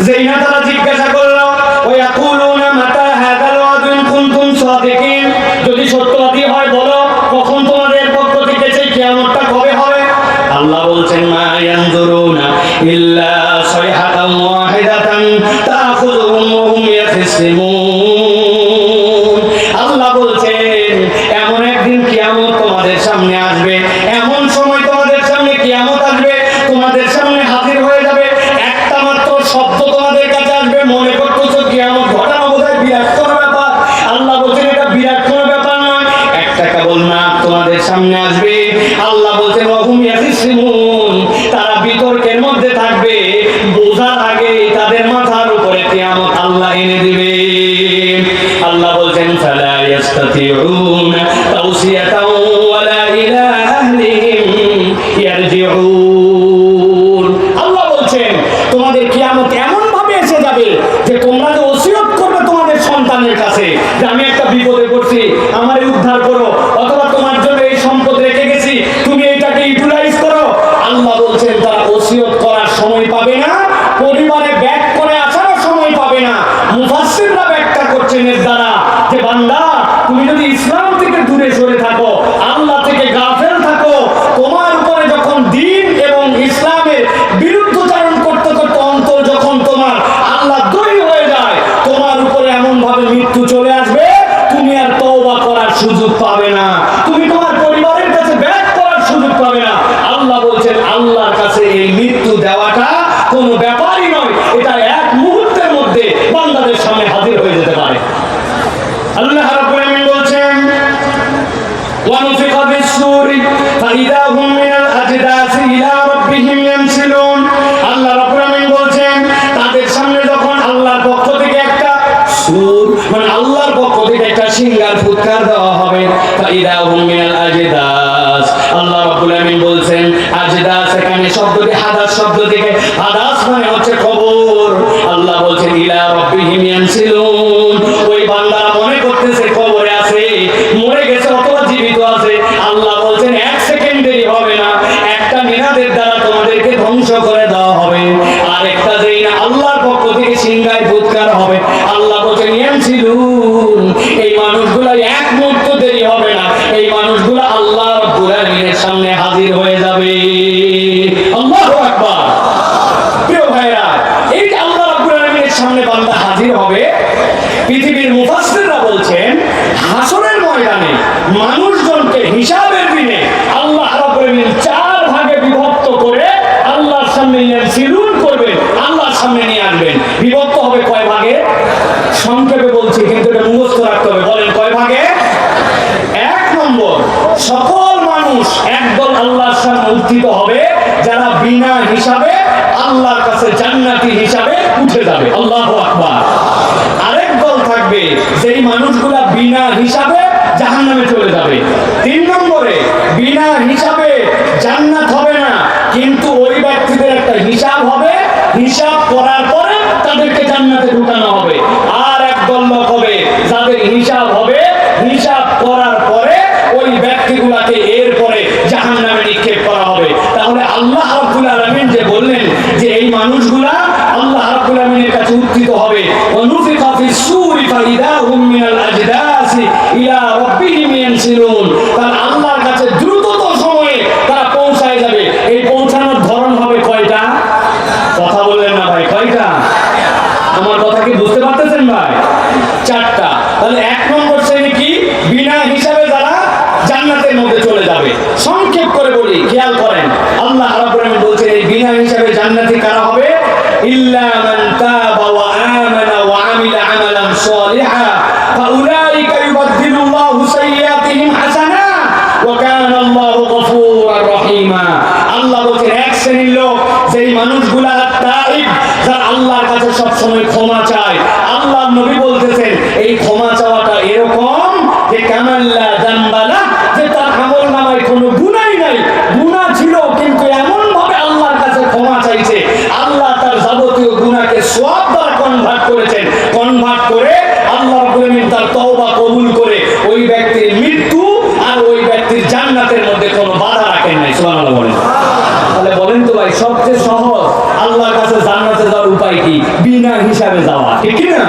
যেই না তারা জিজ্ঞাসা করলো, ওয়া ইয়াকুলুনা মাতা হাযাল ওয়া'দ ইন কুনতুম সাদিকিন, যদি সত্যবাদী হয় বলো কখন তোমাদের পক্ষ থেকে সেই কিয়ামতটা কবে হবে? আল্লাহ বলছেন, মা ইয়ানজুরুনা ইল্লা সাইহাতান ওয়াহিদাতান তাখুযুহুম ওয়া হুম ইয়াখসিমুন, আল্লাহ বলছেন এমন একদিন কিয়ামত তোমাদের সামনে আসবে, এমন সময় তোমাদের সামনে কিয়ামত আসবে, তোমাদের সামনে হাজির হয়ে যাবে, একটা মাত্র শব্দ তোমাদের কাছে আসবে, মনে করতেছো কিয়ামত ঘটানো বোধহয় বিরাট কোনো ব্যাপার। আল্লাহ বলছেন এটা বিরাট কোনো ব্যাপার নয়, একটা কেবল নাম তোমাদের সামনে আসবে। আল্লাহ বলছেন ওয়া হুম ইয়াখসিমুন, তারা বিতর্কের মধ্যে থাকবে, বোঝার আগে তাদের মাথার উপরে কিয়ামত আল্লাহ এনে দিবে। আল্লাহ বলছেন, ফালা ইয়াস্তাতিউনা তাওসিয়াতাও ওয়ালা ইলা আহলিহিম ইয়ারজিউন, আল্লাহ বলছেন তোমাদের কিয়ামত এমন ভাবে এসে যাবে যে তোমরা যে ওসিয়ত করবে তোমাদের সন্তানের কাছে যে আমি একটা বিপদে পড়ছি, আমারে উদ্ধার করো, অথবা তোমার জন্য এই সম্পদ রেখে গেছি, তুমি এটাকে ইউটিলাইজ করো, আল্লাহ বলছেন তারা ওসিয়ত করার সময় পাবে না, পরিবারে ব্যাক করে আসারও সময় পাবে না। মুফাসসিররা ব্যাখ্যা করছেন এর দ্বারা যে বান্দা তুমি যদি ইসলাম থেকে দূরে সরে থাকো, আল্লাহ থেকে গাফেল থাকো, তোমার উপরে যখন দিন এবং ফাইদা হুম মিনাল আজদাস। আল্লাহ রাব্বুল আলামিন বলছেন আজদাস, এখানে শব্দটি হাদাস শব্দ থেকে, হাদাস মানে হচ্ছে কবর। আল্লাহ বলছেন ইলা রাব্বিহিম ইয়ানসিলুন, ওই বান্দা মনে করতেছে কবরে আছে, মরে গেছে অথবা জীবিত আছে। আল্লাহ বলছেন এক সেকেন্ড দেরি হবে না, একটা মিনাদের দ্বারা তোমাদেরকে ধ্বংস করে দেওয়া হবে। আর একটা দেরি না, আল্লাহর পক্ষ থেকে সিংহায় ফুৎকার হবে। আল্লাহ বলছেন ইয়ানসিলুন, এই মানুষগুলো এক মুহূর্ত দেরি হবে না, এই মানুষগুলো আল্লাহ রাব্বুল আলামিনের সামনে হাজির হয়ে যাবে। আল্লাহু আকবার। প্রিয় ভাইরা, এই যে আল্লাহ রাব্বুল আলামিনের সামনে বান্দা হাজির হবে, পৃথিবীর মুফাসসিররা বলছেন হাসরের ময়দানে মানুষজনকে হিসাবের দিনে আল্লাহ রাব্বুল আলামিন চার ভাগে বিভক্ত করে আল্লাহর সামনে ইয়ানসিলুন করবেন, আল্লাহর সামনে নিয়ে আসবেন। বিভক্ত হবে কয় ভাগে? সংক্ষেপে বলছি, কিন্তু এটা মুখস্থ রাখতে হবে। বলেন কয় ভাগে? এক নম্বর, সকল মানুষ একদল আল্লাহর সামনে উত্থিত হবে যারা বিনা হিসাবে আল্লাহর কাছে জান্নাতি হিসাবে উঠে যাবে। আল্লাহু আকবার। আরেক দল থাকবে যেই মানুষগুলা বিনা হিসাবে জাহান্নামে চলে যাবে। তিন নম্বরে, বিনা হিসাবে জান্নাত হবে না, কিন্তু ওই ব্যক্তিদের একটা হিসাব হবে, হিসাব করার পরে তাদেরকে জান্নাতে ঢুকানো হবে। আর একদল লোক হবে যাদের হিসাব হবে, হিসাব করার পরে ওই ব্যক্তিগুলাকে এরপরে জাহান্নামে নিক্ষেপ করা হবে। তাহলে আল্লাহ রাব্বুল আলামিন যে বললেন যে এই মানুষগুলা আল্লাহ রাব্বুল আলামিনের কাছে উত্থিত হবে, ওয়ানুফিকা ফিস সূরি ফাইদা হুম মিনাল আজদাসি ইলা রাব্বিহিম ইয়ানসিলুন, তারা আল্লাহর কাছে দ্রুততম সময়ে তারা পৌঁছায় যাবে। এই পৌঁছানোর ধরন হবে কয়টা? কথা বললেন না ভাই, কয়টা? আমার কথা কি বুঝতে পারতেছেন ভাই? চারটা। তাহলে এক নম্বর শ্রেণী কি? বিনা হিসাবে যারা জান্নাতের মধ্যে চলে যাবে। সংক্ষেপ করে বলি, খেয়াল করেন। আল্লাহ রাব্বুল আলামিন বলছেন এই বিনা হিসাবে জান্নাতি কারা হবে? ইল্লা মান তাবা ওয়া আমানা ওয়া আমিলা আমালান সালিহা ফাউলাইকা ইউবাদদিলুল্লাহু সাইয়্যাতিহিম হাসানাত ওয়া কানা আল্লাহু গফুরার রহিমা। আল্লাহ বলছেন এক শ্রেণীর লোক, যেই মানুষগুলা তাইব, যারা আল্লাহর কাছে সব সময় ক্ষমা চায়। আল্লাহর নবী বলতেছেন এই ক্ষমা চাওয়াটা এরকম যে কামাল্লা যামবালা, যে তার আমলনামায় কোনো গুনাহই নাই, গুনাহ ছিল কিন্তু এমন ভাবে আল্লাহর কাছে ক্ষমা চাইছে, আল্লাহ তার যাবতীয় গুনাহকে সওয়াব দ্বারা কনভার্ট করেছেন। কনভার্ট করে আল্লাহ রাব্বুল আলামিন তার তওবা কবুল করে ওই ব্যক্তির মৃত্যু আর ওই ব্যক্তির জান্নাতের মধ্যে কোনো বাধা রাখেন নাই। সুবহানাল্লাহ বলেন। তাহলে বলেন তো ভাই, সবচেয়ে সহজ আল্লাহর কাছে জান্নাতে যাওয়ার উপায় কি? বিনা হিসাবে যাওয়া, ঠিক কি না?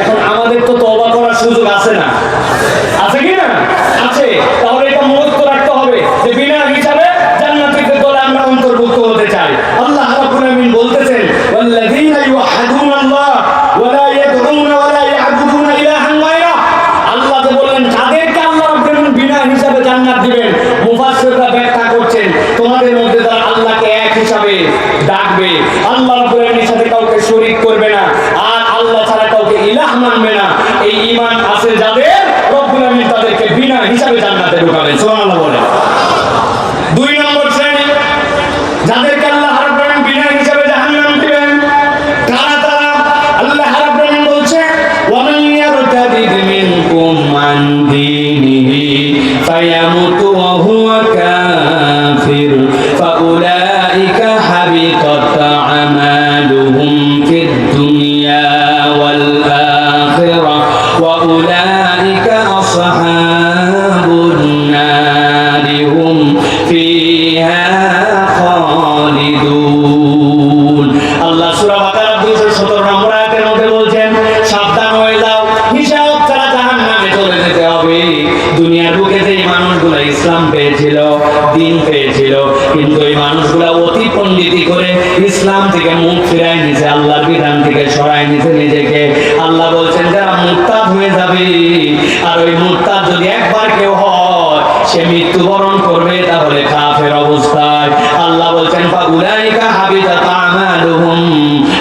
এখন আমাদের তো তওবা করার সুযোগ আছে না? আছে কি না? আছে। তাহলে এটা মুখস্থ রাখতে হবে যে বিনা হিসাবে জান্নাতীদের দলে আমরা অন্তর্ভুক্ত হতে চাই। আল্লাহ রাব্বুল আলামিন বলতেছেন ওয়াল্লাযীনা ইউহাদুনাল্লাহ ওয়া লা ইয়াদউনা ওয়া লা ইয়া'বুদুনা ইলাহান গায়রা। আল্লাহ যে বললেন তাদেরকে আল্লাহ রাব্বুল আলামিন বিনা হিসাবে জান্নাত দিবেন। মুফাসসিররা ব্যাখ্যা করছেন তোমাদের মধ্যে যারা আল্লাহকে এক হিসাবে ডাকবে, আল্লাহ রাব্বুল আলামিনের সাথে কাউকে শরীক করবে না, আর আল্লাহ ছাড়া কাউকে ইলাহ মানবে না, এই ঈমান আছে যাদের, রব্বুল আলামিন তাদেরকে বিনা হিসাবে জান্নাতে ঢুকাবেন। সুবহানাল্লাহ বলেন। দুই নম্বর শ্রেণী, যাদেরকে আল্লাহ রাব্বুল আলামিন বিনা হিসাবে জাহান্নাম দিবেন, কারা তারা? আল্লাহ রাব্বুল আলামিন বলছেন ওয়া মান ইয়ারতাদিদ মিনকুম আন দীনিহি ফায়ামুতু ওয়া হুয়া কাফির ফাউলাইকা হাবিতাত আমালুহুম ফিদ দুনিয়া ওয়াল আখিরাহ ওয়া উলাইকা আসহাবুন নারি হুম ফিহা খালিদুন। আল্লাহ সূরা বাকারা 217 নম্বর আয়াতের মধ্যে বলছেন সাবধান হয়ে যাও, হিসাব ছাড়া জাহান্নামে চলে যেতে হবে। দুনিয়ার বুকে যে মানুষগুলো ইসলাম পেয়েছিল, দ্বীন পেয়েছিল, কিন্তু এই মানুষগুলো অতি পণ্ডিতি করে ইসলাম থেকে মুখ ফিরায় নিছে, আল্লাহর বিধান থেকে সরায় নিছে নিজেকে। আল্লাহ বলছেন যারা মুরতাদ হয়ে যাবে, আর ওই মুরতাদ যদি একবার কেউ হয় সে মৃত্যুবরণ করবে, তাহলে কাফের অবস্থায়। আল্লাহ বলছেন ফাউলাইকা হাবিতাত আমালুহুম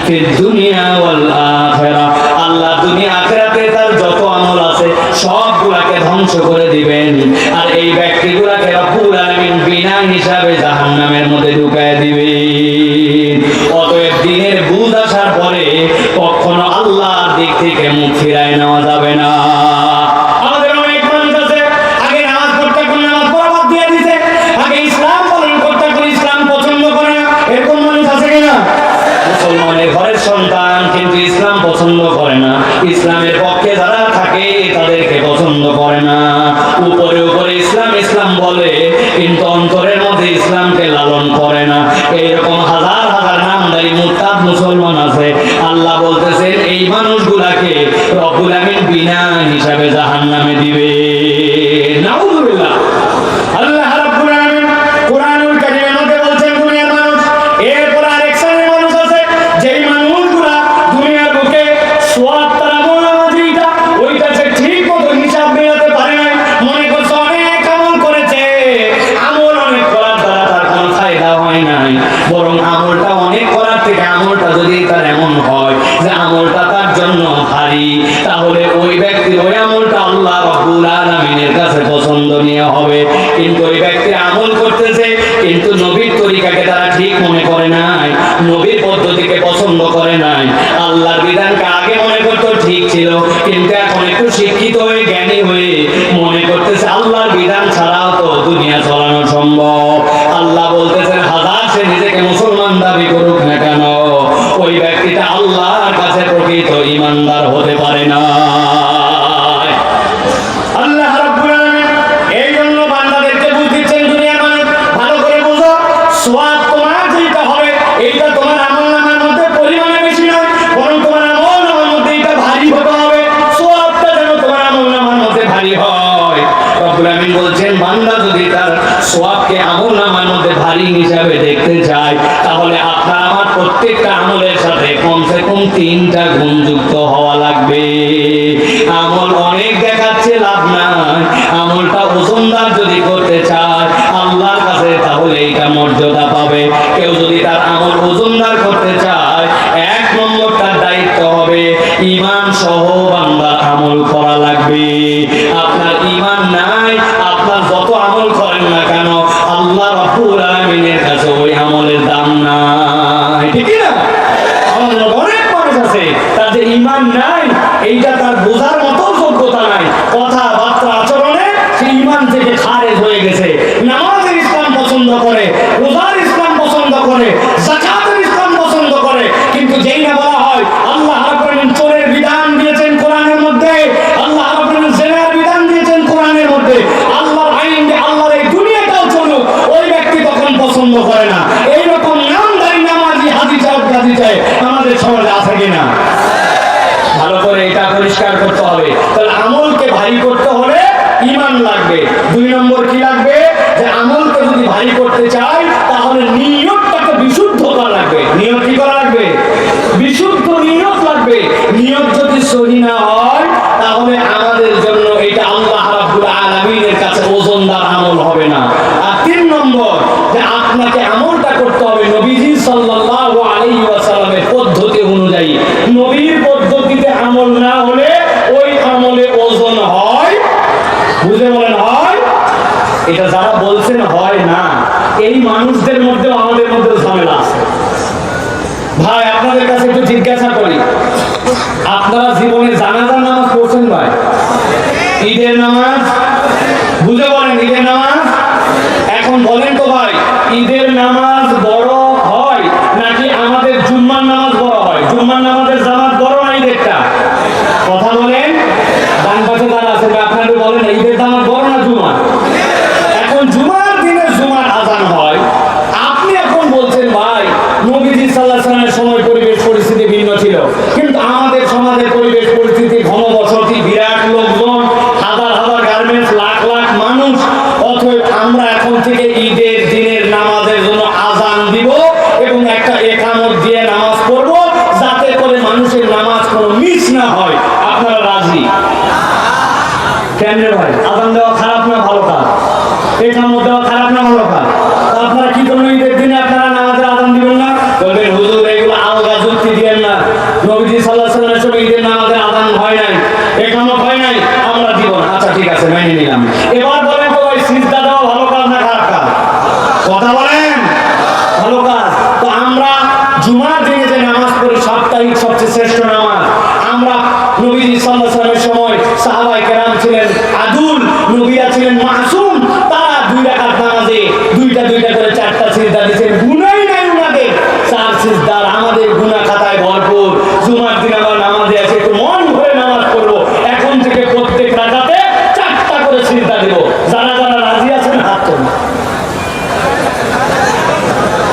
ফিদ দুনিয়া ওয়াল আখিরাহ। আল্লাহ দুনিয়া আখিরাতে তার যত আমল আছে সবগুলাকে ধ্বংস করে দিবেন, আর এই ব্যক্তিগুলাকে রব্বুল আলামিন বিনা হিসাবে জাহান্নামের মধ্যে ঢুকায় দিবেন। অতএব দিনের বুঝ আসার পরে কখনো আল্লাহর দিক থেকে মুখ ফিরায় নেওয়া যাবে না। আমাদের অনেক মানুষ আছে আগে নামাজ বলে কিন্তু অন্তরের মধ্যে ইসলামকে লালন করে না। এইরকম হাজার হাজার নামদারি মুরতাদ মুসলমান আছে। আল্লাহ বলতেছেন এই মানুষগুলাকে রব্বুল আমিন বিনা হিসাবে জাহান্নামে দিবে। নাউযুবিল্লাহ। আল্লাহ রাব্বুল আমিন কুরআনুল কারীমের মধ্যে বলছেন দুনিয়ার মানুষ। এরপর আরেক শ্রেণীর মানুষ আছে যেই মানুষগুলা দুনিয়ার বুকে সওয়াব তারা মনোমাজিটা ওইটা সে ঠিক মতো হিসাব মেলাতে পারে না। মনে করছে অনেক আমল করেছে, আমল অনেক করার দ্বারা তার কোনো ফায়দা হয় নাই, বরং আমলটা অনেক করার থেকে আমলটা যদি তার এমন হয় যে আমলটা তার জন্য ভারী, তাহলে ওই ব্যক্তির ওই আমলটা আল্লাহ রাব্বুল আলামিনের কাছে পছন্দনীয় হবে। কিন্তু ওই ব্যক্তি আমল করতেছে কিন্তু নবীর তরিকাকে তারা ঠিক মনে করে নাই, নবীর পদ্ধতিকে পছন্দ করে নাই, আল্লাহর বিধানকে আগে মনে করতো ঠিক ছিল কিন্তু এখন একটু শিক্ষিত হয়ে জ্ঞানী হয়ে মনে করতেছে আল্লাহর বিধান ছাড়াও তো দুনিয়া চালানো সম্ভব। আল্লাহ বলতেছেন হাজার সে নিজেকে মুসলমান দাবি করুক না কেন, ওই ব্যক্তিটা আল্লাহর কাছে প্রকৃত ঈমানদার হতে পারে না। আল্লাহ রাব্বুল আলামিন এই জন্য বান্দাদেরকে বুঝিয়েছেন দুনিয়ার মানুষ ভালো করে বুঝো, সওয়াব তোমার যেটা হবে এইটা তোমার আমলনামার মধ্যে পরিমাণে বেশি নয়, বরং তোমার আমলনামার মধ্যে এটা ভারী হতে হবে। সওয়াবটা যেন তোমার আমলনামার মধ্যে ভারী হয়। রব্বুল আমিন বলছেন বান্দা যদি তার সওয়াবকে আমলনামার মধ্যে ভারী হিসাবে দেখতে চায় তাহলে আপনার আমার প্রত্যেকটা আমলের সাথে কমসে কম 3টা গুণ যুক্ত হওয়া লাগবে। আমল অনেক দেখাচ্ছে লাভ নাই, আমলটা ওজনদার যদি করতে চায় আল্লাহর কাছে তাহলে এইটা মর্যাদা পাবে। কেউ যদি তার আমল ওজনদার করতে চায় 1 নম্বর তার দায়িত্ব হবে ঈমান সহ বান্দার আমল করা লাগবে। আপনার ঈমান নাই, আপনার যত আমল করেন না কেন আল্লাহ রাব্বুল আলামিনের কাছে ওই আমলের দাম নাই, ঠিক না? আমাদের অনেক মানুষ আছে তার যে ঈমান নাই এইটা তার বোঝার মতো যোগ্যতা নাই, কথাবার্তা আচরণে সে ঈমান থেকে খারেজ হয়ে গেছে। নামাজের ইসলাম পছন্দ করে, রোজার ইসলাম পছন্দ করে, যাকাতের ইসলাম পছন্দ করে, কিন্তু যেই না বলা হয় আল্লাহ রাব্বুল আলামিন চোরের বিধান দিয়েছেন কোরআনের মধ্যে, আল্লাহ রাব্বুল আলামিন জিনার বিধান দিয়েছেন কোরআনের মধ্যে, আল্লাহর আইন যে আল্লাহর এই দুনিয়াটাও চলুক, ওই ব্যক্তি তখন পছন্দ করে না। এইরকম নামদারি নামাজি হাজি সাহেব গাজী সাহেব আমাদের সমাজে আছে কিনা? ভালো করে এটা পরিষ্কার করতে হবে। তাহলে আমলকে ভারী করতে হলে ঈমান লাগবে। 2 নম্বর কি লাগবে? যে আমলকে যদি ভারী করতে চাই তাহলে নিয়তটাকে বিশুদ্ধ করা লাগবে। নিয়ত কি করা লাগবে? বিশুদ্ধ নিয়ত লাগবে। নিয়ত যদি সহি না হয় তাহলে আমাদের জন্য এটা আল্লাহ রাব্বুল আলামিনের কাছে ওজনদার আমল হবে না। আর 3 নম্বর যে আপনাকে আমলটা করতে হবে নবীজি সাল্লাল্লাহু আলাইহি ওয়াসাল্লামের পদ্ধতি অনুযায়ী। নবীর পদ্ধতিতে আমল না হলে ওই আমলে ওজন হয়, বুঝে বলেন হয়, এটা যারা বলছেন হয় না এই মানুষদের মধ্যে আমাদের মধ্যে ঝামেলা আছে। ভাই আপনাদের কাছে একটু জিজ্ঞাসা করি, আপনারা জীবনে জানাজার নামাজ পড়ছেন ভাই? ঈদের নামাজ বুঝে বলেন ঈদের নামাজ? এখন বলেন তো ভাই ঈদের নামাজ বড় হয় নাকি আমাদের জুম্মার নামাজ বড় হয়? জুম্মার নামাজের জামাত বড় না ঈদেরটা? কথা বলেন। ডান পাশে যারা আছে আপনারা বলেন ঈদের জামাত বড় না জুমার? এখন জুমার দিনে জুমার আজান হয়, আপনি এখন বলছেন ভাই নবীজি সাল্লাল্লাহু আলাইহি ওয়াসাল্লামের সময় পরিবেশ পরিস্থিতি ভিন্ন ছিল, কিন্তু আমাদের সমাজের পরিবেশ পরিস্থিতি ঘনবসতি, বিরাট লোকজন, হাজার হাজার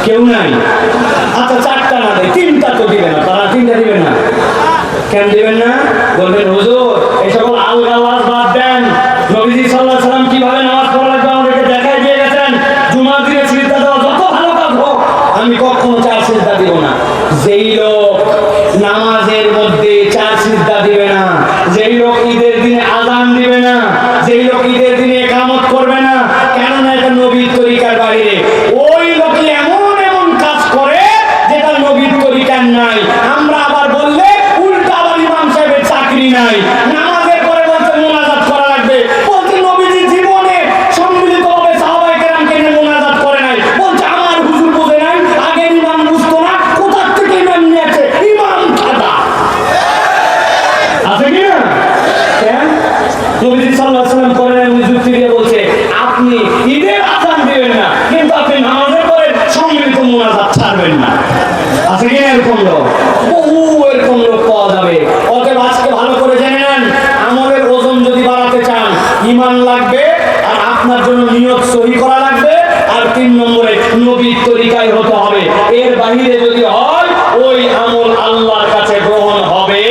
কেউ নাই? আচ্ছা, 4টা না দেয়, 3টা তো দিবে না, তারা 3টা দিবেন না? কেন দিবেন না? বলবেন হুজুর এই সকল আলগাওয়াজ বাদ দেন, নবীজি সাল্লাল্লাহু আলাইহি সাল্লাম কিভাবে নামাজ পড়া লাগবে আমাদেরকে দেখাই দিয়ে গেছেন, জুমার দিনে সিজদা দেওয়া যত ভালো কাজ হোক আমি কখনো 4 সিজদা দিব না। যেই লোক নামাজের মধ্যে 4 সিজদা দিবে না, যেই লোক ঈদের দিনে আযান দিবে না, যেই লোক ঈদের দিনে ইকামত করবে না, কেননা এটা নবীর তরিকার বাইরে, ওই লোকই এমন এমন কাজ করে যেটা নবীর তরিকার নাই। আমরা আবার বললে উল্টা আবার ইমাম সাহেবের চাকরি নাই। নামাজের পরে বলতে মোনাজাত করা লাগবে, বলতে নবীজি জীবনে সম্মিলিতভাবে সাহাবায়ে কেরামকে নিয়ে মোনাজাত করে নাই, বলছে আমার হুজুর বোঝে নাই, আগের ইমাম বুঝতো না, কোথা থেকে ইমাম নিয়েছে, ইমাম খাদা আছে কি না? কেন নবীজি সাল্লাল্লাহু আলাইহি সাল্লাম করেন? উনি যুক্তি দিয়ে বলছে আপনি ঈদের আযান দিবেন না, কিন্তু আপনি নামাজের পরে সম্মিলিত মোনাজাত ছাড়বেন না। আছে কি না এরকম লোক? বহু এরকম লোক পাওয়া যাবে। অতএব আজকে ভালো করে জেনে নেন, আমলের ওজন যদি বাড়াতে চান ঈমান লাগবে, আর আপনার জন্য নিয়ত সহি করা লাগবে, আর 3 নম্বরে নবীর তরিকায় হতে হবে। এর বাইরে যদি হয় ওই আমল আল্লাহর কাছে গ্রহণ হবে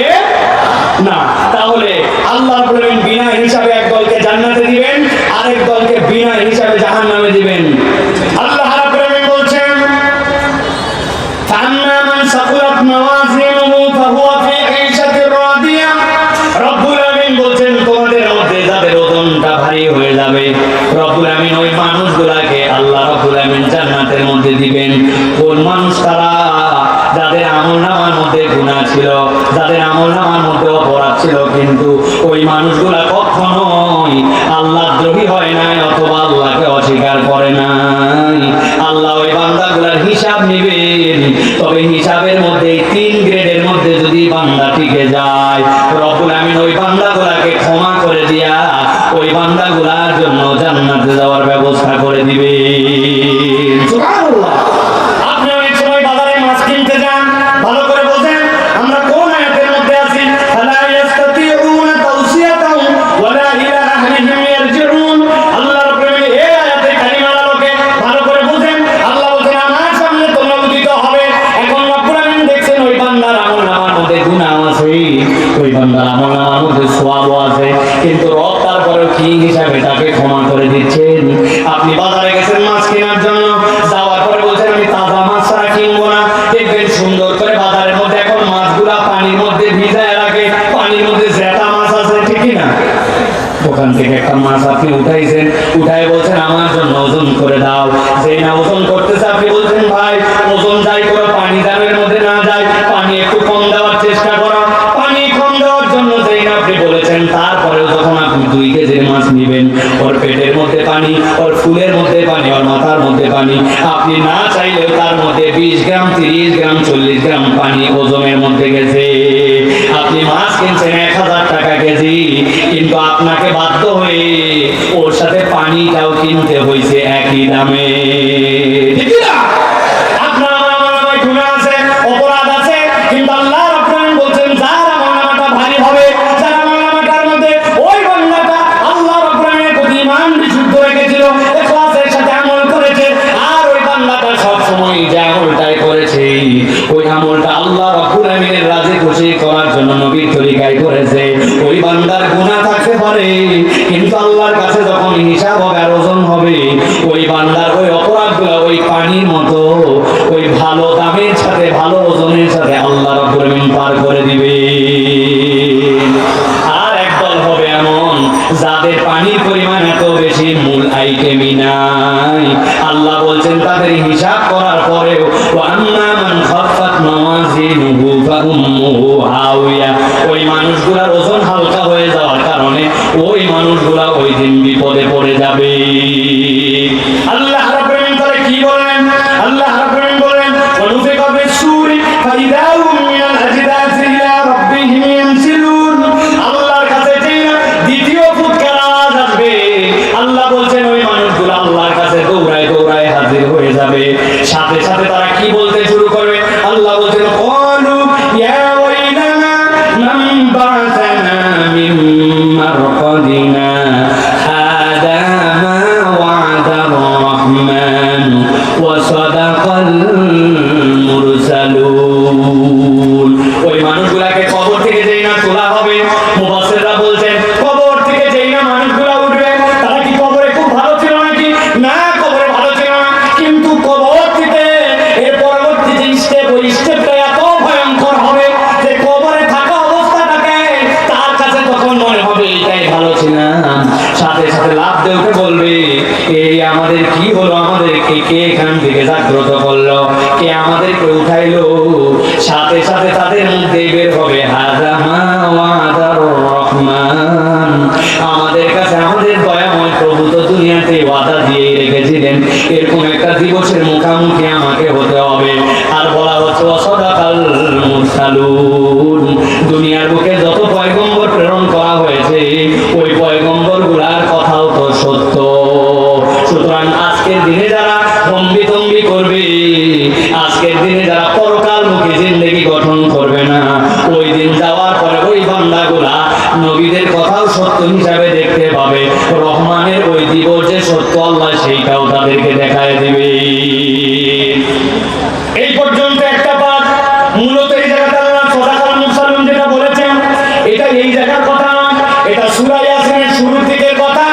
না। তাহলে আল্লাহ বলেন বিনা হিসাবে এক দলকে জান্নাতে দিবেন, আরেক দলকে বিনা হিসাবে জাহান্নামে দিবেন। আল্লাহ রাব্বুল আলামিন বলছেন ফাম্মা মান সাকুলাত মাওয়াজিনুহু ফাহুয়া ফি ঈশাতির রাদিয়া। রব্বুল আলামিন বলছেন তোমাদের মধ্যে যাদের ওজনটা ভারী হয়ে যাবে, রব্বুল আলামিন ওই মানুষগুলোকে আল্লাহ রব্বুল আলামিন জান্নাতের মধ্যে দিবেন। কোন মানুষ তারা? যাদের আমলনামার মধ্যে গুনাহ ছিল, যাদের আমলনামার মধ্যে অপরাধ ছিল, কিন্তু ওই মানুষগুলা কখনোই আল্লাহদ্রোহী হয় নাই অথবা আল্লাহকে অস্বীকার করে নাই। আল্লাহ ওই বান্দাগুলার হিসাব নেবেন, তবে হিসাবের মধ্যে 3 গ্রেডের মধ্যে যদি বান্দা টিকে যায়, রব্বুল আমিন ওই বান্দাগুলাকে ক্ষমা করে দিয়া ওই বান্দাগুলার জন্য জান্নাতে যাওয়ার ব্যবস্থা করে দিবেন। সুবহানাল্লাহ। আপনি অনেক সময় বাজারে মাছ কিনতে যান, ভালো করে বোঝেন আমরা কোন আয়াতের মধ্যে আছি। ফালা ইয়াস্তাতিউনা তাওসিয়াতাও ওয়ালা ইলা আহলিহিম ইয়ারজিউন। আল্লাহ রাব্বুল আলামিন এই আয়াতে কালিমার আলোকে ভালো করে বোঝেন। আল্লাহ বলেন আমার সামনে তোমরা উদিত হবে। এখন রব্বুল আলামিন দেখছেন ওই বান্দার আমলনামার মধ্যে গুনাহ আছে, ওই বান্দার আমলনামার মধ্যে সওয়াব আছে, কিন্তু রব তারপরে কি হিসাবে তাকে ক্ষমা করে দিচ্ছেন। আপনি বাজারে গেছেন মাছ কেনার জন্য, যাওয়ার পরে বলছেন আমি তাজা মাছ ছাড়া কিনবো না। দেখবেন সুন্দর করে বাজারের মধ্যে এখন মাছগুলা পানির মধ্যে ভিজায় রাখে, পানির মধ্যে জেতা মাছ আছে, ঠিকই না? ওখান থেকে একটা মাছ আপনি উঠাইছেন, উঠাই বলছেন আমার জন্য ওজন করে দাও। যেই না ওজন করতেছে আপনি বলছেন ভাই ওজন যাই করো পানি দামের মধ্যে না যায়, পানি একটু কম দেওয়ার চেষ্টা করো। পানি কম দেওয়ার জন্য যেই না আপনি বলেছেন, তারপরেও যখন আপনি 2 কেজির মাছ নিবেন, ওর পেটের মধ্যে পানি, ওর ফুলের মধ্যে পানি, ওর মাথার মধ্যে পানি, আপনি না চাইলেও তার মধ্যে 20 গ্রাম 30 গ্রাম 40 গ্রাম পানি ওজনের মধ্যে গেছে। আপনি মাছ কিনছেন 1000 টাকা কেজি, কিন্তু আপনাকে বাধ্য হয়ে ওর সাথে পানিটাও কিনতে হয়েছে একই দামে, ঠিক না? আপনার আমলনামায় গুনাহ আছে, অপরাধ আছে, কিন্তু আল্লাহ রাব্বুল আলামিন বলছেন যার আমলনামাটা ভারী হবে, যার আমলনামাটার মধ্যে ওই বান্দাটা আল্লাহ রাব্বুল আলামিনের প্রতি ঈমান বিশুদ্ধ রেখেছিল, ইখলাসের সাথে আমল করেছে, আর ওই বান্দাটা সব সময় যে আমলটাই করেছে ওই আমলটা আল্লাহ রাব্বুল আলামিনের রাজি খুশি করার জন্য নবীর তরিকায় করেছে, ওই বান্দার গুনাহ থাকতে পারে, কিন্তু আল্লাহর কাছে যখন হিসাব হবে আর ওজন হবে, ওই বান্দার ওই অপরাধগুলো ওই পানির মতো ওই ভালো দামের সাথে ভালো ওজনের সাথে আল্লাহ রাব্বুল আলামিন পার করে দিবে। আর একদল হবে এমন যাদের পানির পরিমাণ এত বেশি, মূল আইটেমই নাই। আল্লাহ বলছেন তাদের হিসাব করার পরেও ওয়ান্না মান খাফাত মাওয়াজিনুহু ফাউম্মুহু হাওিয়া, ওই মানুষগুলোর ওজন হালকা হয়ে যাওয়ার কারণে ওই মানুষগুলা ওই দিন বিপদে পড়ে যাবে। আল্লাহ রাব্বুল আলামিন তাহলে কি বলেন? আল্লাহ রাব্বুল আলামিন বলেন ওয়ানুফিকা ফিস-সূরি ফাইযা হুম মিনাল আজদাসি ইলা রাব্বিহিম ইয়ানসিলুন। আল্লাহর কাছে যেই দ্বিতীয় ফুৎকার আওয়াজ আসবে, আল্লাহ বলছেন ওই মানুষগুলো আল্লাহর কাছে দৌড়ায় দৌড়ায় হাজির হয়ে যাবে। সাথে সাথে তারা কি বলতে শুরু করবে? আল্লাহ বলছেন ক্বালু ইয়া ওয়াইলানা মান বা'সানা মিন মারকাদিনা হাদা মা ওয়া'দার রাহমান ওয়া সাদাকাল আমাদের কি হলো, আমাদেরকে কে এখান থেকে জাগ্রত করলো, কে আমাদেরকে উঠাইলো। সাথে সাথে তাদের মধ্যে বের হবে হাযা মা ওয়াদার রহমান, আমাদের কাছে আমাদের দয়াময় প্রভু তো দুনিয়াতে ওয়াদা দিয়ে রেখেছিলেন এরকম একটা দিবসের মুখোমুখি আমাকে হতে হবে। আর বলা হচ্ছে ওয়াসাদাকাল মুরসালুন, দুনিয়ার বুকে যত পয়গম্বর প্রেরণ করা হয়েছে ওই পয়গম্বর গুলার কথাও তো সত্য। সুতরাং আজকের দিনে যারা হম্বিতম্বি করবে, আজকের দিনে যারা পরকালমুখী জিন্দেগি গঠন করবে না, ওই দিন যাওয়ার পরে ওই বান্দাগুলা নবীদের কথাও সত্য হিসাবে দেখতে পাবে। রহমানের ওই দিবস যে সত্য আল্লাহ সেইটাও তাদেরকে দেখায় দিবে। এই পর্যন্ত একটা পাঠ। মূলত এই জায়গাটা আল্লাহ সাদাকাল মুরসালুন যেটা বলেছেন এটা এই জায়গার কথা না, এটা সূরা ইয়াসিনের শুরুর দিকের কথা।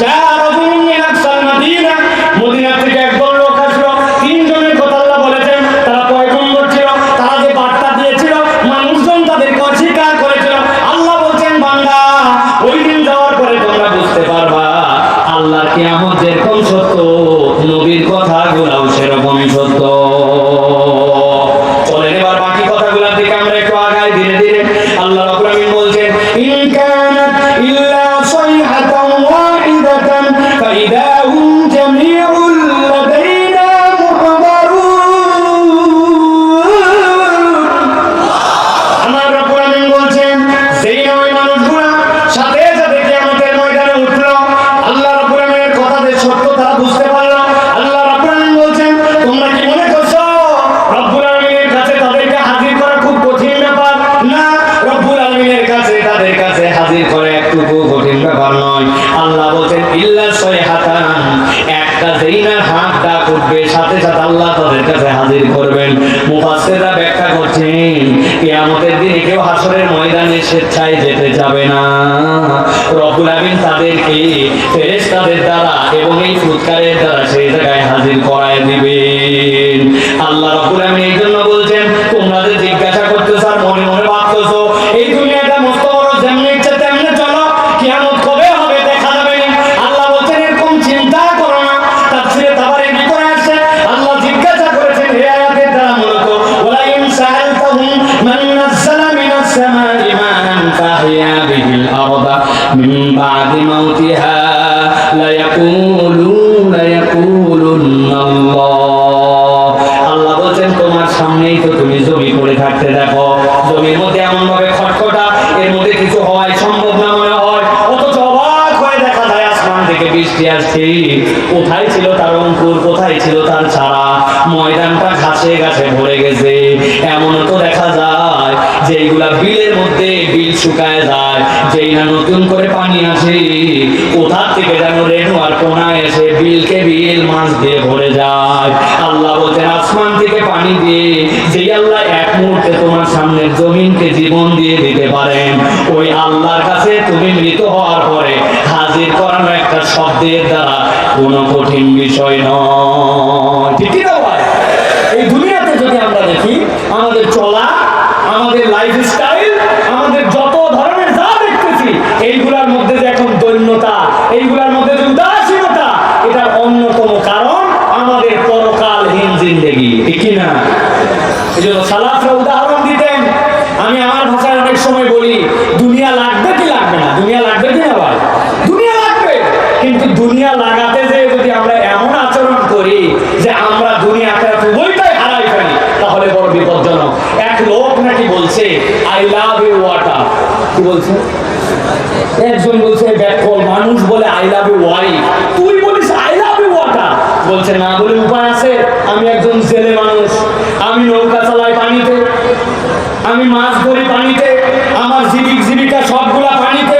যা রাজুলুন মিন আকসাল মদিনা, মদিনা থেকে একদল লোক আসলো। তিনজনের কথা আল্লাহ বলেছেন, তারা পয়গম্বর ছিল, তারা যে বার্তা দিয়েছিল মানুষজন তাদেরকে অস্বীকার করেছিল। আল্লাহ বলছেন বান্দা ওই দিন যাওয়ার পরে তোমরা বুঝতে পারবা আল্লাহর কিয়ামত যেরকম সত্য নবীর কথাগুলোও সেরকম সত্য। চলেন এবার বাকি কথাগুলোর দিকে আমরা একটু আগাই ধীরে ধীরে। আল্লাহ রাব্বুল আলামিন বলছেন ইন কানাত ইল্লা সাইহাতান ওয়াহিদাতান ফাইদা হুম জামিউল লাদাইনা মুহদারুন। আমার রাব্বুল আলামিন বলছেন সেই ওই মানুষগুলো সাথে সাথে কিয়ামতের ময়দানে উঠলো। আল্লাহ রাব্বুল আলামিনের কথা যে সত্য তারা বুঝতে পারলো। আল্লাহ রাব্বুল আলামিন বলছেন তোমরা কি মনে করছো রব্বুল আলামিনের কাছে তাদেরকে হাজির করা খুব কঠিন ব্যাপার? না, রব্বুল আলামিনের কাছে তাদের কাছে হাজির করা একটুকু কঠিন ব্যাপার নয়। আল্লাহ বলছেন ইল্লা সাইহাতান, একটা যেইনার হাত ডাক উঠবে সাথে সাথে আল্লাহ তাদের কাছে হাজির করবেন। মুফাসসিররা ব্যাখ্যা করছেন কিয়ামতের দিনে কেউ হাসরের ময়দানে স্বেচ্ছায় যেতে যাবে না। রব্বুল আলামিন তাদেরকে ফেরেশতাদের দ্বারা এবং এই ফুৎকারের দ্বারা সেই জায়গায় হাজির করায় দিবেন। আল্লাহ রাব্বুল আলামিন এই জন্য বলছেন তোমরা যে জিজ্ঞাসা করতেছ আর মনে মনে ভাবতেছো এই দুনিয়াটা মস্ত বড়, যেমনি ইচ্ছা তেমনি চলো, কিয়ামত কবে হবে দেখা যাবে না। আল্লাহ বলছেন এরকম চিন্তা করো না। তাফসীরে তাবারীর ভিতরে আছে আল্লাহ জিজ্ঞাসা করেছেন এই আয়াতের দ্বারা মূলত ওয়ালা ইন সাআলতাহুম মান নাযালা মিনাস সামাই মান ফাহিয়া বিহিল আরদা মিন বাদি মাউতিহা লা ইয়াকুলুনা আল্লাহ। আল্লাহ বলছেন তোমার সামনেই তো তুমি জমি পড়ে থাকতে দেখো, জমির মধ্যে এমন ভাবে খটখটা, এর মধ্যে কিছু হওয়াই সম্ভব না মনে হয়, অথচ অবাক হয়ে দেখা যায় আসমান থেকে বৃষ্টি আসছে। কোথায় ছিল তার অঙ্কুর, কোথায় ছিল তার চারা? ময়দানটা ঘাসে ঘাসে ভরে গেছে। এমনও তো দেখা যায় যেইগুলা বিলের মধ্যে বিল শুকায় যায়, যেই না নতুন করে পানি আসে কোথা থেকে যেন রেণু আর কোনা এসে বিলকে বিল মাছ দিয়ে ভরে যায়। আল্লাহ বলছেন আসমান থেকে পানি দিয়ে যেই আল্লাহ এক মুহূর্তে তোমার সামনের জমিনকে জীবন দিয়ে দিতে পারেন, ওই আল্লাহর কাছে তুমি মৃত হওয়ার পরে হাজির করানো একটা শব্দের দ্বারা কোনো কঠিন বিষয় নয়। ঠিক কি না ভাই? এই দুনিয়াতে যদি আমরা দেখি আমাদের চলা, আমাদের লাইফস্টাইল, আমাদের যত ধরনের যা দেখতেছি এইগুলার মধ্যে যে এখন দৈন্যতা, এইগুলার মধ্যে যে উদাসীনতা, এটার অন্যতম কারণ আমাদের পরকালহীন জিন্দেগি। ঠিক কি না? এই জন্য সালাফরা উদাহরণ দিতেন। আমি আমার ভাষায় অনেক সময় বলি দুনিয়া লাগবে কি লাগবে না? দুনিয়া লাগবে কি না ভাই? দুনিয়া লাগবে, কিন্তু দুনিয়া লাগাতে যে যদি আমরা এমন আচরণ করি যে আমরা দুনিয়া আখিরাত উভয়টাই হারাই ফেলি তাহলে বড় বিপজ্জনক। এক লোক নাকি বলছে আই লাভ ইউ ওয়াটার। কি বলছে? একজন বলছে ব্যাকল মানুষ বলে আই লাভ ইউ ওয়াইফ, তুই বলিস আই লাভ ইউ ওয়াটার। বলছে না বলে উপায় আছে, আমি একজন জেলে মানুষ, আমি নৌকা চালাই পানিতে, আমি মাছ ধরি পানিতে, আমার জীবিকা সবগুলা পানিতে,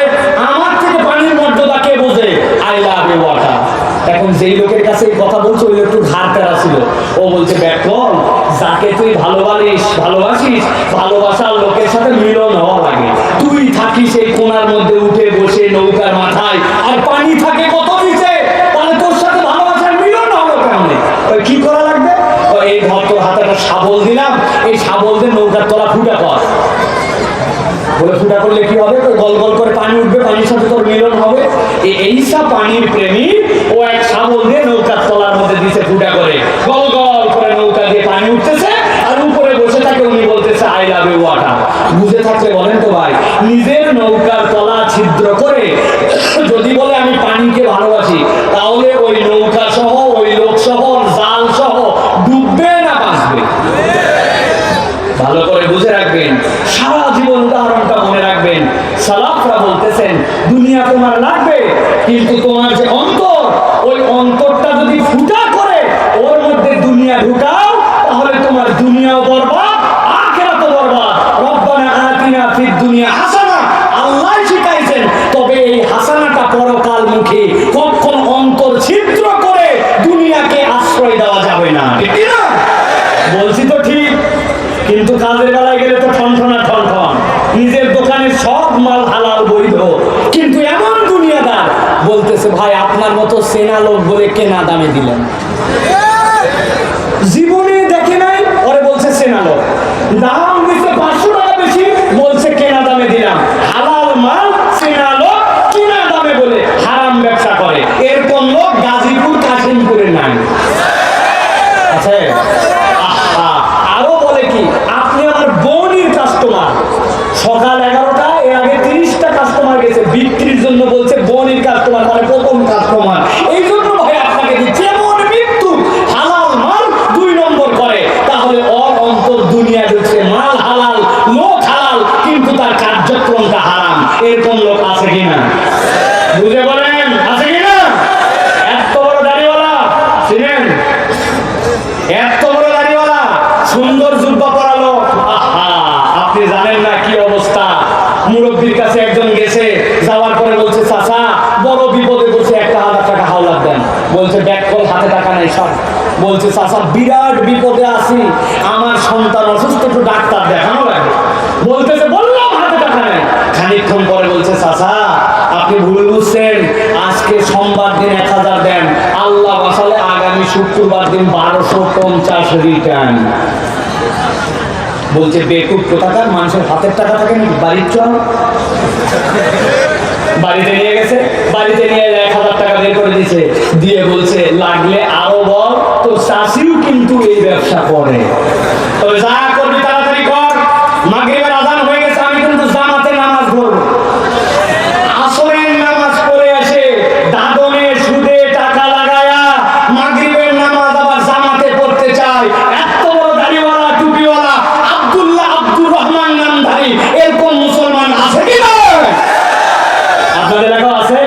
আমার থেকে পানির মর্যাদা কে বোঝে? I love you water. এখন যেই লোকের কাছে এই কথা বলছে ওই একটু ঘাড় তেরা ছিল। ও বলছে ব্যাকল, যাকে তুই ভালোবাসিস ভালোবাসার লোকের সাথে মিলন হওয়া লাগে। তুই থাকিস এই কোণার মধ্যে উঠে বসে নৌকার মাথায়, আর পানি থাকে কত নিচে, তাহলে তোর সাথে ভালোবাসার মিলন হলো কেমনে? ওই কি করা লাগবে? এই ভক্ত হাতে একটা শাবল দিলাম, এই শাবল দিয়ে নৌকার তলা ফুটা কর। বলে ফুটা করলে কি হবে? গল গল করে পানি উঠবে, পানির সাথে তোর মিলন হবে। এইসব পানির প্রেমী ও কয়েক শাবল দিয়ে নৌকার তলার মধ্যে দিতে ফুটা করে, গল গল করে নৌকা দিয়ে পানি উঠতেছে, আর উপরে বসে থাকে উনি বলতেছে আই লাভ ইউ ওয়াটার। বুঝে থাকলে বলেন তো ভাই, নিজের নৌকার তলা ছিদ্র করে যদি বলে আমি পানিকে ভালোবাসি, তাহলে ওই নৌকা সহ, ওই লোক সহ, জাল সহ ডুববে না বাঁচবে? ভালো করে বুঝে রাখবেন, সারা জীবন উদাহরণটা মনে রাখবেন। সালাফরা বলতেছেন দুনিয়া তোমার লাগবে, কিন্তু তোমার যে অন্তর, ওই অন্তরটা যদি ফুটা করে ওর মধ্যে দুনিয়া ঢুকাও, তাহলে তোমার দুনিয়াও বরবাদ, আখিরাতও বরবাদ। রব্বানা আতিনা ফিদ দুনিয়া হাসানা, আল্লাহ শিখাইছেন। তবে এই হাসানাটা পরকাল মুখী, কখন অন্তর ছিদ্র করে দুনিয়াকে আশ্রয় দেওয়া যাবে না, ঠিক না? বলছি তো ঠিক, কিন্তু কাজের বেলায় গেলে তো ঠনঠনা ঠনঠন। নিজের দোকানে সব মাল হালাল বৈধ, কিন্তু এমন দুনিয়াদার বলতেছে ভাই আপনার মতো সেনা লোক বলে কেনা দামে দিলেন। জীবনে দেখে নাই, ওরে বলছে সেনা লোক। দাম দিচ্ছে 500 টাকা বেশি, বলছে কেনা দামে দিলাম। হালাল মাল সেনা লোক কেনা দামে বলে হারাম ব্যবসা করে। এরকম লোক গাজীপুর কাশিমপুরে নাই, আছে? আরো বলে কি, আপনি আমার বোনের কাস্টমার, সকাল 11টা, এর আগে 30টা কাস্টমার গেছে বিক্রির জন্য, বলছে বোনের কাস্টমার মানে প্রথম কাস্টমার। এই জন্য ভাই আপনাকে যেমন মৃত্যু হালাল মাল 2 নম্বর করে, তাহলে ওর অন্তর দুনিয়া ঢুকছে, মাল হালাল, লোক হালাল, কিন্তু তার কার্যক্রমটা হারাম। এরকম লোক আছে কিনা? বুঝে বলেন, আছে কিনা? এত বড় দাড়িওয়ালা ছিলেন, এত বড় দাড়িওয়ালা, সুন্দর জুব্বা পরা লোক, আহা আপনি জানেন না কি অবস্থা। মুরব্বীর কাছে একজন গেছে, যাওয়ার পরে বলছে চাচা বড় বিপদে পড়ছে, 1000 টাকা হাওলাত দেন। বলছে ব্যাগ কল, হাতে টাকা নেই সব। বলছে চাচা বিরাট বিপদে আছি, আমার সন্তান অসুস্থ, একটু ডাক্তার দেখানো লাগে। বলতেছে বললাম হাতে টাকা নেই। খানিকক্ষণ পরে বলছে চাচা আপনি ভুল বুঝছেন, আজকে সোমবার দিন 1000 দেন, আল্লাহ বাঁচালে আগামী শুক্রবার দিন 1250 রিটার্ন। বলছে বেকুব কোথাকার, মানুষের হাতের টাকা থাকে নাকি, বাড়ির চল। বাড়িতে নিয়ে গেছে, বাড়িতে নিয়ে 1000 টাকা বের করে দিয়েছে, দিয়ে বলছে লাগলে আরো বল, তো চাষিও কিন্তু এই ব্যবসা করে, তবে যা করবি তাড়াতাড়ি কর। মাগরিবের আযান হয়ে গেছে, আমি কিন্তু জামাতে নামাজ পড়ব। আসরের নামাজ পড়ে আসে দাদনে সুদে টাকা লাগায়া মাগরিবের নামাজ আবার জামাতে পড়তে চায়। এত বড় দাড়িওয়ালা টুপিওয়ালা আব্দুল্লাহ আব্দুর রহমান নামধারী এরকম মুসলমান আছে কি না? আপনাদের এলাকাও আছে?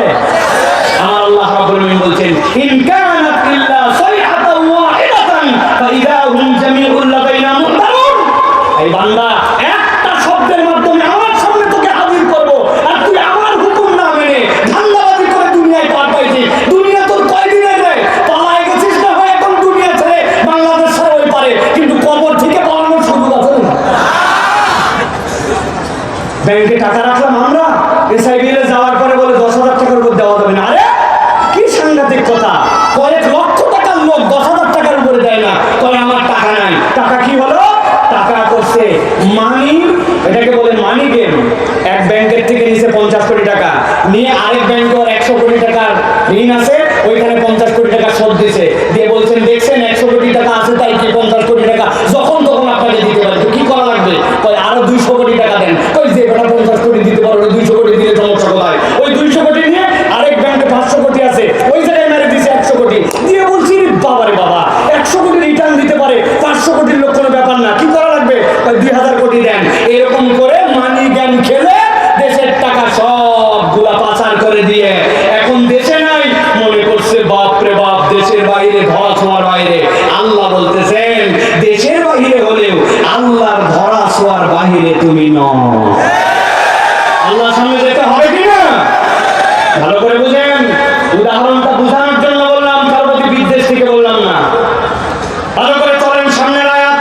আমার আল্লাহ রাব্বুল আলামিন বলছেন ইন কানাত ইল্লা সাইহাতান ওয়াহিদাতান ফাইদা হুম জামিউল লাদাইনা মুহতারুন। এই বান্দা একটা শব্দের মাধ্যমে আমার সামনে তোকে হাজির করব, আর তুই আমার হুকুম না মেনে ধান্দাবাজি করে দুনিয়ায় পার পাইছিস। দুনিয়া তোর কয়দিনের রে, পালায় গেছিস না হয় এখন দুনিয়া ছেড়ে, বাংলাদেশ ছাড়া ওই পারে, কিন্তু কবর থেকে পালানোর সুযোগ আছে না। ব্যাংকে টাকা রাখলাম আমরা, এসআইবিএলে যাওয়ার পরে বলে 10,000 টাকার উপর দেওয়া যাবে না। আরে কি সাংঘাতিক কথা, কয়েক লক্ষ টাকার লোক 10,000 টাকার উপরে দেয় না, তবে আমার টাকা নাই। টাকা কি হলো? টাকা করছে মানি, এটাকে বলে মানি গেম। এক ব্যাংকের থেকে নিচে 50 কোটি টাকা নিয়ে আরেক ব্যাংকে ওর 100 কোটি টাকার ঋণ আছে, ওইখানে 50 কোটি টাকা শোধ দিছে, দিয়ে বলছেন দেখছেন 100 কোটি টাকা আছে তাই কি 50 কোটি টাকা যখন তখন আপনাকে দিতে পারে, তো কি করা লাগবে? কয় আরো 200 কোটি টাকা দেন। কই যে বেটা 50 কোটি দিতে পারো, 200 কোটি দিলে সমস্যা কোথায়? ওই 200 কোটি নিয়ে আরেক ব্যাংকে 500 কোটি আছে, ওই জায়গায় মেরে দিছে 100 কোটি দিয়ে, বলছি বাবারে বাবা 100 কোটি রিটার্ন দিতে পারে, 500 কোটির লোক কোনো ব্যাপার না, কি করা লাগবে? 2000 কোটি দেন। এরকম করে মানি গেম খেলে দেশের টাকা সবগুলা পাচার করে দিয়ে এখন দেশে নাই, মনে করছে বাপ রে বাপ দেশের বাইরে, ধরা ছোঁয়ার বাইরে। আল্লাহ বলতেছেন দেশের বাইরে হলেও আল্লাহর ধরা ছোঁয়ার বাইরে তুমি নও। আল্লাহর সামনে যেতে হবে কিনা ভালো করে বুঝেন। উদাহরণটা বোঝানোর জন্য বললাম, কারো প্রতি বিদ্বেষ থেকে বললাম না। ভালো করে চলেন, সামনের আয়াত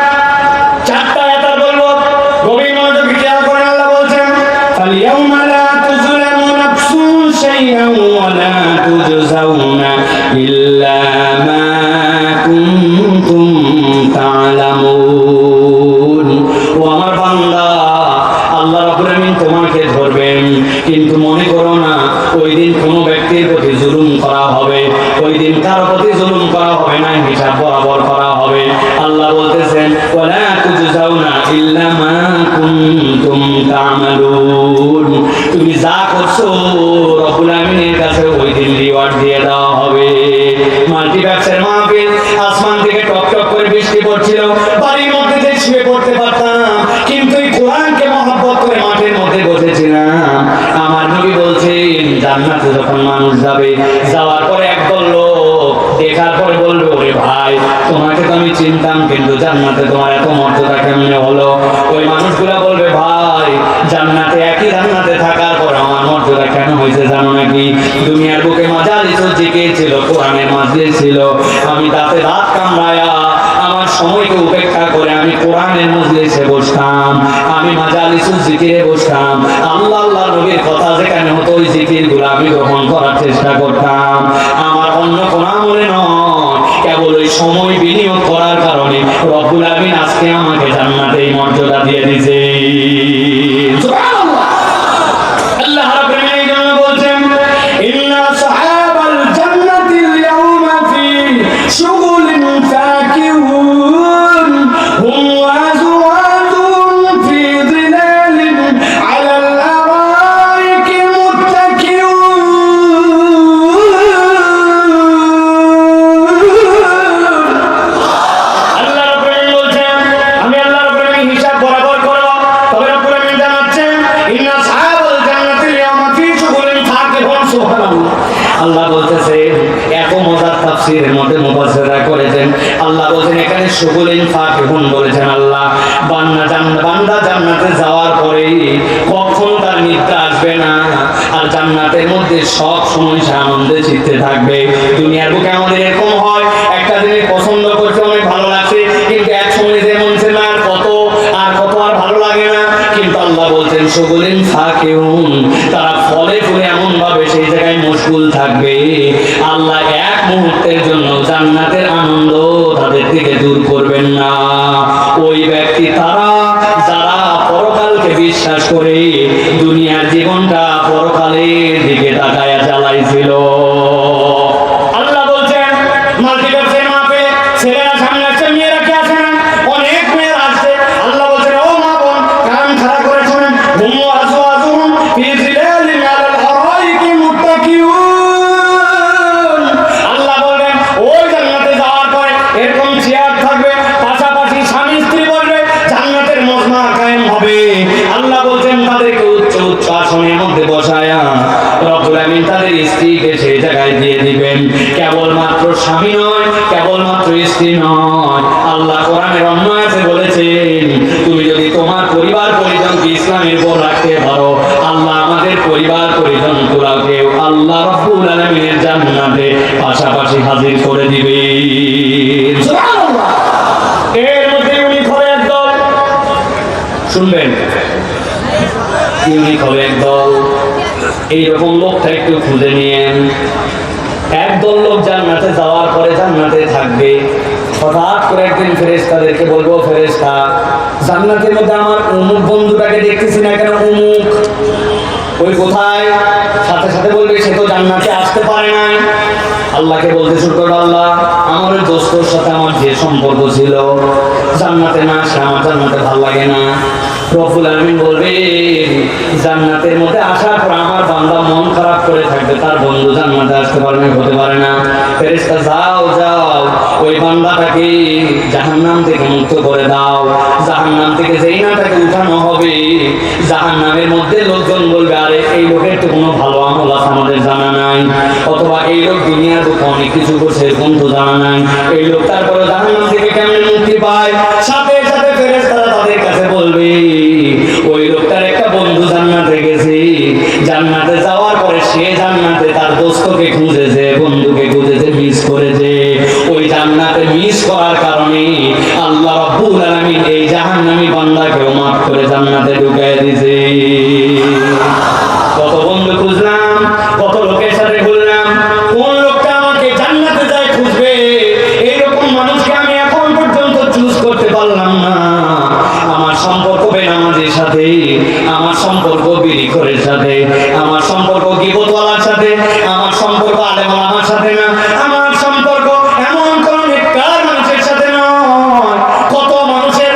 4টা আয়াত আর বলবো, গভীর মনোযোগ খেয়াল করেন। আল্লাহ বলছেন ফালিয়াউমা লা তুযলামু নাফসুন শাইআন ওয়া লা তুজজাউনা ইল্লা মা কুনতুম তা'লামুন। ও আমার বান্দা, আল্লাহ রাব্বুল আলামিন তোমাকে ধরবেন, কিন্তু মনে করো না ওই দিন কোনো ব্যক্তির প্রতি জুলুম করা হবে, ওই দিন তুজজাউনা ইল্লা মা কুনতুম তা'মালুন। তুমি যা করছো রব্বুল আমিনের কাছে ওই দিন রিওয়ার্ড দিয়ে দেওয়া হবে। মাল্টিপ্যাক্সের মাহফিল, আসমান থেকে টপ টপ করে বৃষ্টি পড়ছিল, বাড়ির মধ্যে যে শুয়ে পড়তে পারতাম, কিন্তু এই কোরআনকে মহব্বত করে মাঠের মধ্যে বসেছিলাম। আমার নবী বলছেন জান্নাতে যখন মানুষ যাবে, যাওয়ার পরে একদল লোক দেখার পরে বলবে, ওরে ভাই তোমাকে তো আমি চিনতাম, কিন্তু জান্নাতে তোমার এত মর্যাদা কেমনে হলো? ওই মানুষগুলা বলবে, ভাই জান্নাতে একই জান্নাতে থাকার পর আমার মর্যাদা কেন হয়েছে জানো নাকি? দুনিয়ার বুকে মাজালিস জিকির ছিল, কোরআনের মাজলিস ছিল, আমি তাতে রাত কামড়ায়া আমার সময়কে উপেক্ষা করে আমি কোরআনের মজলিসে বসতাম, আমি মাজালিস জিকিরে বসতাম। আল্লাহ নবীর কথা যেখানে হতো ওই জিকিরগুলো আমি গ্রহণ করার চেষ্টা করতাম। আমার অন্য কোনো আমলে নয়, কেবল ওই সময় বিনিয়োগ করার কারণে রব্বুল আমিন আজকে আমাকে জান্নাতে এই মর্যাদা দিয়ে দিয়েছে। সুবহানাল্লাহ। আল্লাহ রাব্বুল আমিন এই জন্য বলছেন, ইন্না সাহাবাল জান্নাতিল ইয়াউমা ফি শুগুলিন ফাকিহুন হুম ওয়া আযওয়াজুহুম ফি যিলালিন আলাল আরাইকি মুত্তাকিউন। আল্লাহ রাব্বুল আমিন বলছেন, আমি আল্লাহ রাব্বুল আমিন হিসাব বরাবর করব। তবে রাব্বুল আমিন জানাচ্ছেন, ইন্না সাহাবাল জান্নাতিল ইয়াউমা ফি শুগুলিন ফাকিহুন। সুবহানাল্লাহ। আল্লাহ বলতেছে, এত মজার তাফসীরের মধ্যে মুফাসসিররা করেছেন, আল্লাহ বলেন এখানে শুগুলিন ফাকিহুন বলেছেন। আল্লাহ বান্দা জান্নাতে যাওয়ার পরে কখন তার নিদ্রা আসবে না, আর জান্নাতের মধ্যে সব সময় সে আনন্দে চিত্তে থাকবে। দুনিয়ার বুকে আমাদের এরকম হয়, একটা জিনিস পছন্দ করতে অনেক ভালো লাগছে, কিন্তু এক সময় যেমন ছিল আর কত আর ভালো লাগে না। কিন্তু আল্লাহ বলছেন শুগুলিন ফাকিহুন, তারা ফলে ফুলে এমন ভাবে সেই জায়গায় মশগুল থাকবে, আল্লাহ এক মুহূর্তের জন্য জান্নাতের আনন্দ তাদের থেকে দূর করবেন না। ওই ব্যক্তি তারা যারা পরকালকে বিশ্বাস করে দুনিয়ার জীবনটা পরকালের দিকে তাকায়া চালাইছিল। আল্লাহ বলছেন মাল্টিপ্যাক্সের মাপে ছেলেরা সামনে আসছে, মেয়েরা কি আসে না? অনেক মেয়েরা আসছে। আল্লাহ বলছেন, ও মা বোন কান খাড়া করে শুনেন, হুম ওয়া আযওয়াজুহুম ফি যিলালিন আলাল আরাইকি মুত্তাকিউন। আল্লাহ বলবেন ওই জান্নাতে যাওয়ার পরে এরকম চেয়ার থাকবে, পাশাপাশি স্বামী স্ত্রী বলবে, জান্নাতের মজমা কায়েম হবে। আল্লাহ বলছেন তাদেরকে উচ্চ উচ্চ আসনের মধ্যে বসায়া রব্বুল আমিন তাদের স্ত্রীকে সেই জায়গায় দিয়ে দিবেন। কেবলমাত্র স্বামী নয়, কেবলমাত্র স্ত্রী নয়, আল্লাহ কোরআনের অন্য আয়াতে বলেছেন, তুমি যদি তোমার পরিবার পরিজনকে ইসলামের উপর রাখতে পারো, আল্লাহ আমাদের পরিবার পরিজন গুলাকেও আল্লাহ রাব্বুল আলামিনের জান্নাতে পাশাপাশি হাজির করে দিবেন। সুবহানাল্লাহ। এর মধ্যে ইউনিক হবে একদল, শুনবেন, ইউনিক হবে একদল। এইরকম লোকটা একটু খুঁজে নিয়েন। একদল লোক জান্নাতে যাওয়ার পরে জান্নাতে থাকবে, হঠাৎ করে একদিন ফেরেশতাদেরকে বলবো, ফেরেশতা জান্নাতের মধ্যে আমার অমুক বন্ধুটাকে দেখতেছি না কেন, অমুক ওই কোথায়? সাথে সাথে বলবে সে তো জান্নাতে আসতে পারে নাই। আল্লাহকে বলতে শুরু করো, আল্লাহ আমার ওই দোস্তর সাথে আমার যে সম্পর্ক ছিল, জান্নাতে না আসলে আমার জান্নাতে ভালো লাগে না। রব্বুল আলামিন বলবে জান্নাতের মধ্যে আসার পর আমার বান্দা মন খারাপ করে থাকবে, তার বন্ধু জান্নাতে আসতে পারে না, হতে পারে না। ফেরেশতা যাও যাও ওই বান্দাটাকে জাহান্নাম থেকে মুক্ত করে দাও। জাহান্নাম থেকে যেই না তাকে উঠানো হবে, জাহান্নামের মধ্যে লোকজন বলবে, আরে এই লোকের তো কোনো ভালো আমল আছে আমাদের জানা নাই, অথবা এই লোক দুনিয়ার বুকে অনেক কিছু করছে এরকম তো জানা নাই, এই লোক তারপরে জাহান্নাম থেকে কেমন মুক্তি পায়? সাথে সাথে ফেরেশতারা তাদের কাছে বলবে, ওই লোকটার একটা বন্ধু জান্নাতে গেছে, জান্নাতে যাওয়ার পরে সে জান্নাতে তার দোস্তকে খুঁজেছে, বন্ধুকে খুঁজেছে, মিস করেছে। ওই জান্নাতে মিস করার কারণে আল্লাহ রাব্বুল আলামিন এই জাহান্নামী বান্দাকেও মাফ করে জান্নাতে ঢুকায় দিয়েছে। কত বন্ধু খুঁজলাম, কত লোকের সাথে ঘুরলাম, কোন লোকটা আমাকে জান্নাতে যায় খুঁজবে, এইরকম মানুষকে আমি এখন পর্যন্ত চুজ করতে পারলাম না। আমার সম্পর্ক বেনামাজির সাথে, আমার সম্পর্ক বিড়িখোরের সাথে, আমার সম্পর্ক গীবতওয়ালার সাথে, আমার সম্পর্ক আলেম ওলামার সাথে না, আমার সম্পর্ক এমন কোন নেককার মানুষের সাথে নয়। কত মানুষের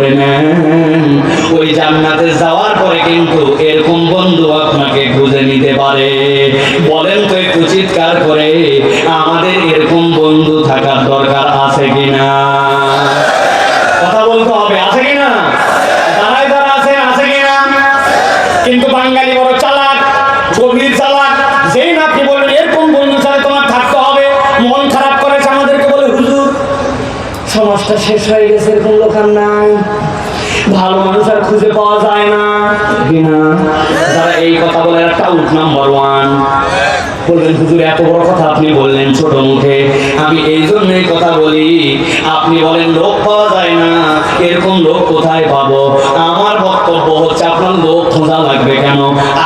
করে নেন, ওই জান্নাতে যাওয়ার পরে কিন্তু এরকম বন্ধু আপনাকে খুঁজে নিতে পারে। বলেন তো একটু চিৎকার করে, আমাদের এরকম বন্ধু থাকার দরকার আছে কিনা? কথা বলতে হবে, আছে কিনা? দাঁড়ায় দাঁড়া আছে কিনা? কিন্তু বাঙালি বড় চালাক, গভীর চালাক। যেই না আপনি বলবেন এরকম বন্ধু ছাড়া তোমার থাকতে হবে, মন খারাপ করেছে আমাদেরকে বলে হুজুর সমাজটা শেষ হয়ে গেছে, এরকম লোক আর নাই, ভালো মানুষ আর খুঁজে পাওয়া যায় না কিনা? যারা এই কথা বলে একটা আউট নাম্বার 1 বলবেন হুজুর এত বড় কথা আপনি বললেন ছোট মুখে। আমি এই জন্যই কথা বলি, আপনি বলেন লোক পাওয়া যায় না, এরকম লোক কোথায় পাবো? আমার বক্তব্য হচ্ছে আপনার লোক খোঁজা লাগবে কেন?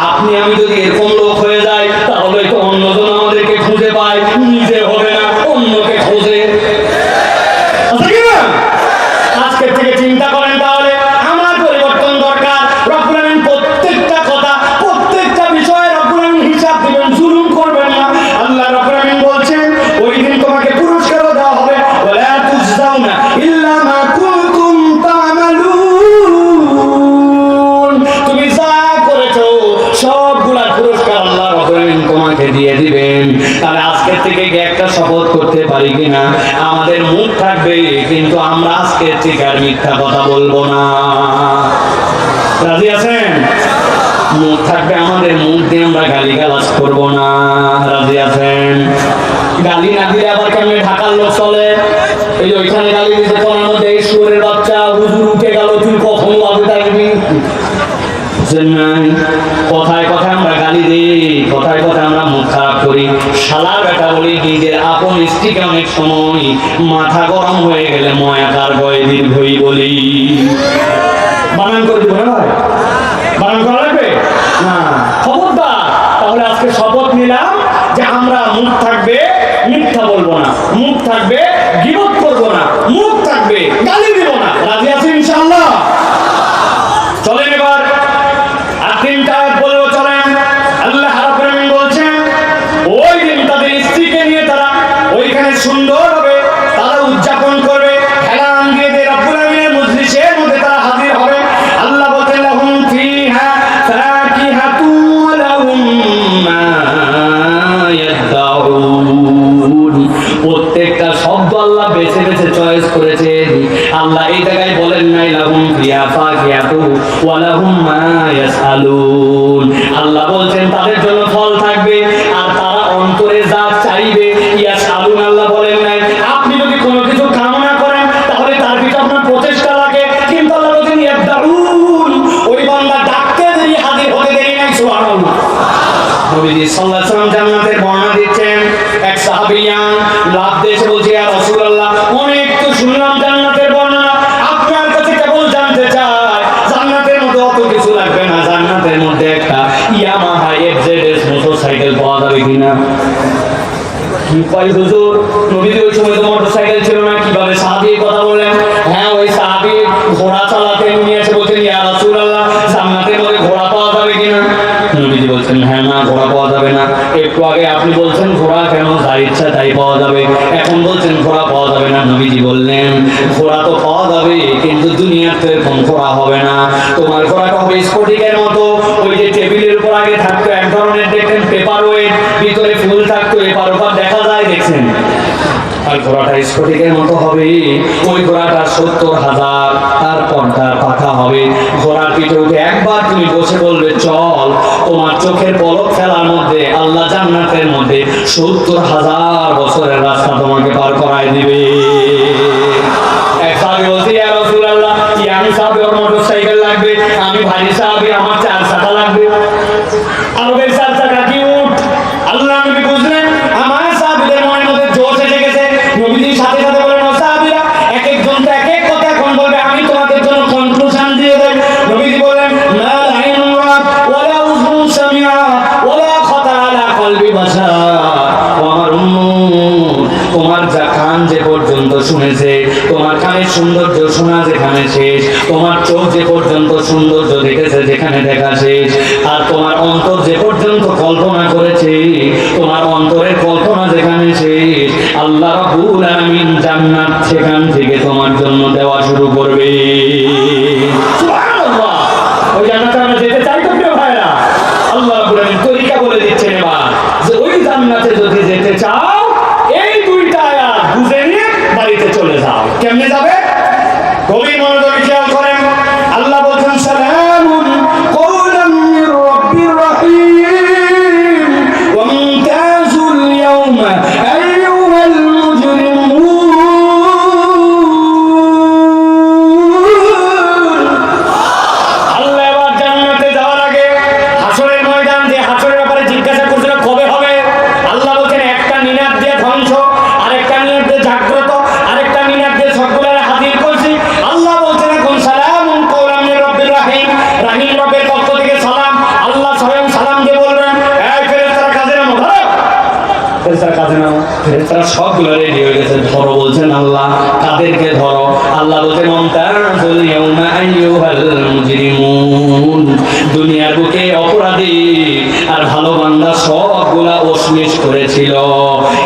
আপনি আমি যদি এরকম লোক হয়ে যাই তাহলে তো অন্যজন আমাদেরকে খুঁজে পায়, নিজে হবে না অন্যকে খোঁজে। আছে কিনা? আজকের থেকে চিন্তা করেন তাহলে আমার পরিবর্তন দরকার। রব্বুল আলামিন প্রত্যেকটা কথা, প্রত্যেকটা বিষয়ে রব্বুল আলামিন হিসাব দিবেন, জুলুম করবেন না। আল্লাহ রব্বুল আলামিন বলছেন ওই দিন তোমাকে পুরস্কারও দেওয়া হবে, ওয়ালা তুজজাউনা ইল্লা মা কুনতুম তা'মালুন। তুমি যা করেছো সবগুলা পুরস্কার আল্লাহ রব্বুল আলামিন তোমাকে দিয়ে দিবেন। তাহলে আজকের থেকে একটা শপথ করতে পারি কিনা, আমাদের মুখ থাকবে কিন্তু আমরা আজকের থেকে আর মিথ্যা কথা বলবো না। রাজি আছেন? মুখ থাকবে আমাদের, মুখ দিয়ে আমরা গালিগালাজ করবো না। রাজি আছেন? গালি না দিলে আবার কেমনে ঢাকার লোক চলে? এই যে ওইখানে গালি দিতে তোমার মধ্যে এই শুয়োরের বাচ্চা হুজুর উঠে গেল, তুই কখন বাজে থাকবি? কথায় কথায় আমরা গালি দিই, কথায় কথায় আমরা মুখ খারাপ করি, শালা বেটা বলি, নিজের আপন স্ত্রীকে অনেক সময় মাথা গরম হয়ে গেলে ময়াকার গয়ে দীর্ঘই বলি। বানান করে দিব না ভাই? বানান করা লাগবে না? খবরদার। তাহলে আজকে শপথ নিলাম যে আমরা মুখ থাকবে মিথ্যা বলবো না, মুখ থাকবে গীবত করবো না, মুখ থাকবে গালি দিব না। রাজি আছি ইনশাআল্লাহ? চলেন এবার আর 3টা আয়াত বলবো, চলেন। আল্লাহ রাব্বুল আলামিন বলছেন ওই দিন তাদের স্ত্রীকে নিয়ে তারা ওইখানে সুন্দর হবে, তারা উদযাপন করবে, হেলান দিয়ে দিয়ে রাব্বুল আলামিনের মজলিসের মধ্যে তারা হাজির হবে। আল্লাহ বলেন লাহুম ফিহা ফাকিহাতুন ওয়া লাহুম মা ইয়াদউন। প্রত্যেকটা শব্দ আল্লাহ বেছে বেছে চয়েস করেছেন। আল্লাহ এই জায়গায় বলেন নাই লাহুম ফিহা ফাকিহাতুন ওয়া লাহুম মা ইয়াসআলুন। আল্লাহ বলছেন তাদের জন্য ফল থাকবে আর তারা অন্তরে যা চাইবে। ইয়াসআলুন আল্লাহ বলেন নাই। আপনি যদি কোনো কিছু কামনা করেন তাহলে তার পিছনে আপনার প্রচেষ্টা লাগে, কিন্তু আল্লাহ বলেন ইয়াদউন, ওই বান্দা ডাকতে দেরি হাজির হতে দেরি নাই। সুবহানাল্লাহ। নবীজি সাল্লাল্লাহু আলাইহি ওয়াসাল্লাম জান্নাতের বর্ণনা দিচ্ছেন। এক সাহাবিয়া লাভ দেশে বলছে ইয়া রাসূলুল্লাহ অনেক তো শুনলাম জান্নাতের বর্ণনা, আপনার কাছে কেবল জানতে চাই জান্নাতের মধ্যে অত কিছু লাগবে না, জান্নাতের মধ্যে একটা ইয়ামাহা এফজেডএস মোটরসাইকেল পাওয়া যাবে কিনা? কি কয় হুজুর, নবীজি ওই সময় তো মোটরসাইকেল ছিল না, কিভাবে সাহাবী কথা বললেন? হ্যাঁ, ওই সাহাবী ঘোড়া চালাতে নিয়ে এসে বলছেন ইয়া রাসূলুল্লাহ জান্নাতের মধ্যে ঘোড়া পাওয়া যাবে কিনা? নবীজি বলছেন হ্যাঁ না, ঘোড়া পাওয়া যাবে না। একটু আগে আপনি বলছেন ঘোড়া কেন, যা ইচ্ছা তাই পাওয়া যাবে, এখন বলছেন ঘোড়া পাওয়া যাবে না। নবীজি বললেন ঘোড়া তো পাওয়া যাবে কিন্তু দুনিয়াতে এরকম ঘোড়া হবে না। তোমার ঘোড়াটা হবে স্ফটিকের মতো, ওই যে টেবিলের উপর আগে থাকতো এক ধরনের দেখতেন পেপার ওয়েট, ভিতরে ফুল থাকতো, এপার ওপার দেখা যায়, দেখছেন? আর ঘোড়াটা স্ফটিকের মতো হবে। ওই ঘোড়াটা 70,000, তারপর তার পাখা হবে। ঘোড়ার পিঠে উঠে একবার তুমি বসে বলবে চল, তোমার চোখের পলক ফেলার মধ্যে আল্লাহ জান্নাতের মধ্যে 70,000 বছরের রাস্তা তোমাকে পার করায় দিবে। এক সাহাবী বলছে ইয়া রাসূলুল্লাহ, আমি সাহাবী ওর মোটরসাইকেল লাগবে, আমি ভারী সাহাবী আমার 4 চাকা লাগবে। আরবের 4 চাকা কি উঠ? আল্লাহ নবী বুঝলেন আমার সাহাবীদের মনের মধ্যে জোশ এসে গেছে। নবীজির সাথে সাথে বলেন ও সাহাবীরা এক একজন তো এক এক কথা এখন বলবে, আমি তোমাদের জন্য কনক্লুশন দিয়ে দেই। নবীজি বলেন লা আইনুন রাআত ওয়ালা উযুন সামিআত ওয়ালা খাতার আলা কলবি বাশার। আমার উম্মত, তোমার যা কান যে পর্যন্ত শুনেছে, তোমার কানের সৌন্দর্য শোনা যেখানে শেষ, তোমার চোখ যে পর্যন্ত সৌন্দর্য দেখেছে যেখানে দেখা শেষ, আর তোমার অন্তর যে পর্যন্ত কল্পনা করেছে, তোমার অন্তরের কল্পনা যেখানে শেষ, আল্লাহ রাব্বুল আলামিন জান্নাত সেখান থেকে তোমার জন্য দেওয়া শুরু করবে। তারা সবগুলো রেডি হয়ে গেছে, ধরো বলছেন আল্লাহ। কাদেরকে ধরো? আল্লাহ বলছেন মুমতাজুল ইয়াউমা আইয়ুহাল মুজরিমুন, দুনিয়ার বুকে অপরাধী আর ভালো বান্দা সবগুলা ওসমিস করেছিল,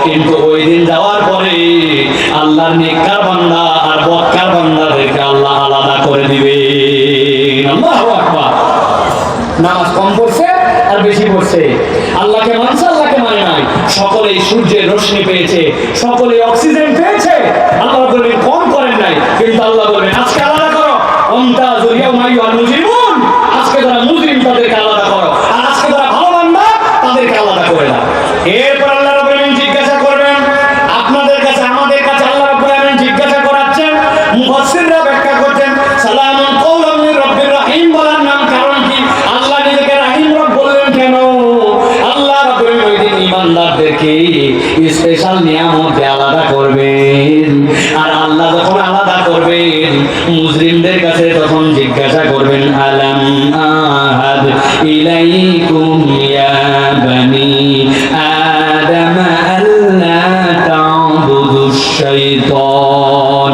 কিন্তু ওই দিন যাওয়ার পরে আল্লাহর নেককার বান্দা আর বদকার বান্দাদেরকে আল্লাহ আলাদা করে দিবে। আল্লাহু আকবার। নামাজ কম পড়ছে আর বেশি পড়ছে, আল্লাহকে মানছে আল্লাহকে মানে নাই, সকলেই সূর্যের রশ্মি পেয়েছে, সকলেই অক্সিজেন পেয়েছে, আল্লাহ বলবেন কম করেন নাই, কিন্তু আল্লাহ বলবেন আজকে আলাদা করো। মুমতাজুল ইয়াউমা আইয়ুহাল মুজরিমুন, আজকে যারা মুজরিম তাদেরকে আলাদা করো, আর আজকে যারা ভালো বান্দা তাদেরকে আলাদা করে দাও। এরপর আল্লাহ রাব্বুল আলামিন জিজ্ঞাসা করবেন আপনাদের কাছে, আমাদের কাছে আল্লাহ রাব্বুল আলামিন জিজ্ঞাসা করাচ্ছেন। মুফাসসিররা ব্যাখ্যা করছেন সালামুন কওলাম মির রাব্বির রহিম বলার নাম কারণ কি? আল্লাহ নিজেকে রাহিম রব বললেন কেন? আল্লাহ রাব্বুল আলামিন ওই দিন ঈমানদারদেরকে স্পেশাল নিয়ামত দিয়ে আলাদা করবেন, আর আল্লাহ যখন আলাদা করবেন মুজরিমদের কাছে তখন জিজ্ঞাসা করবেন আলাম আহাদ ইলাইকুম ইয়া বানি আদম আল্লা তা'বুদুশ শাইতান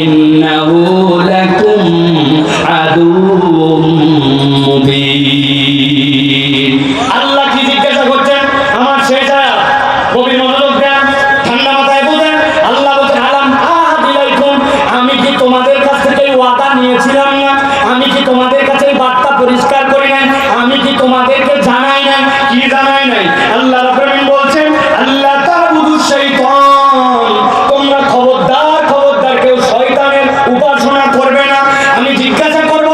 ইন্নাহু লাকুম আদুউম মুবিন। আল্লাহ কি জিজ্ঞাসা করছেন? আমার শেষ আয়াত, গভীর মনোযোগ দেন, ঠান্ডা মাথায় বুঝেন। আল্লাহ বলছেন আলাম আহাদ ইলাইকুম, আমি কি তোমাদের কাছ থেকে ওয়াদা নিয়েছিলাম না? আমি কি তোমাদের কাছে বার্তা পরিষ্কার করি নাই? আমি কি তোমাদেরকে জানাই নাই? কি জানাই নাই? আল্লাহ রাব্বুল আলামিন বলছেন আল্লাহ তা'বুদুশ শাইতান, তোমরা খবরদার খবরদার কেউ শয়তানের উপাসনা করবে না। আমি জিজ্ঞাসা করব,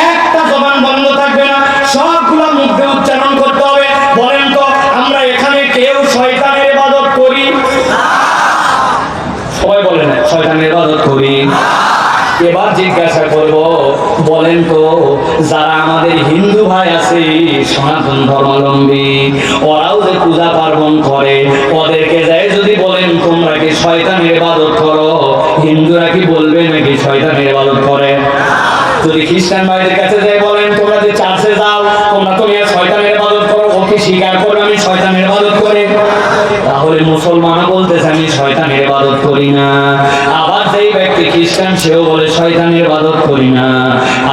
একটা জবান বন্ধ থাকবে না, সবগুলো মুখ দিয়ে উচ্চারণ করতে হবে। বলেন তো আমরা এখানে কেউ শয়তানের ইবাদত করি? সবাই বলেন শয়তানের ইবাদত করি। এবার জিজ্ঞাসা করব, বলেন তো যারা আমাদের হিন্দু ভাই আছে সনাতন ধর্মাবলম্বী, ওরাও যে পূজা পার্বণ করে, ওদেরকে যাই যদি বলেন তোমরা কি শয়তানের ইবাদত করো, হিন্দুরা কি বলবে নাকি শয়তানের ইবাদত করে? যদি খ্রিস্টান ভাইদের কাছে যাই বলেন তোমরা যে চার্চে যাও তোমরা তো শয়তানের ইবাদত করো, ও কি স্বীকার করবে আমি শয়তানের ইবাদত করি? তাহলে মুসলমানও বলতেছে আমি শয়তানের ইবাদত করি না। আবার যেই ব্যক্তি খ্রিস্টান সেও বলে শয়তানের ইবাদত করি না,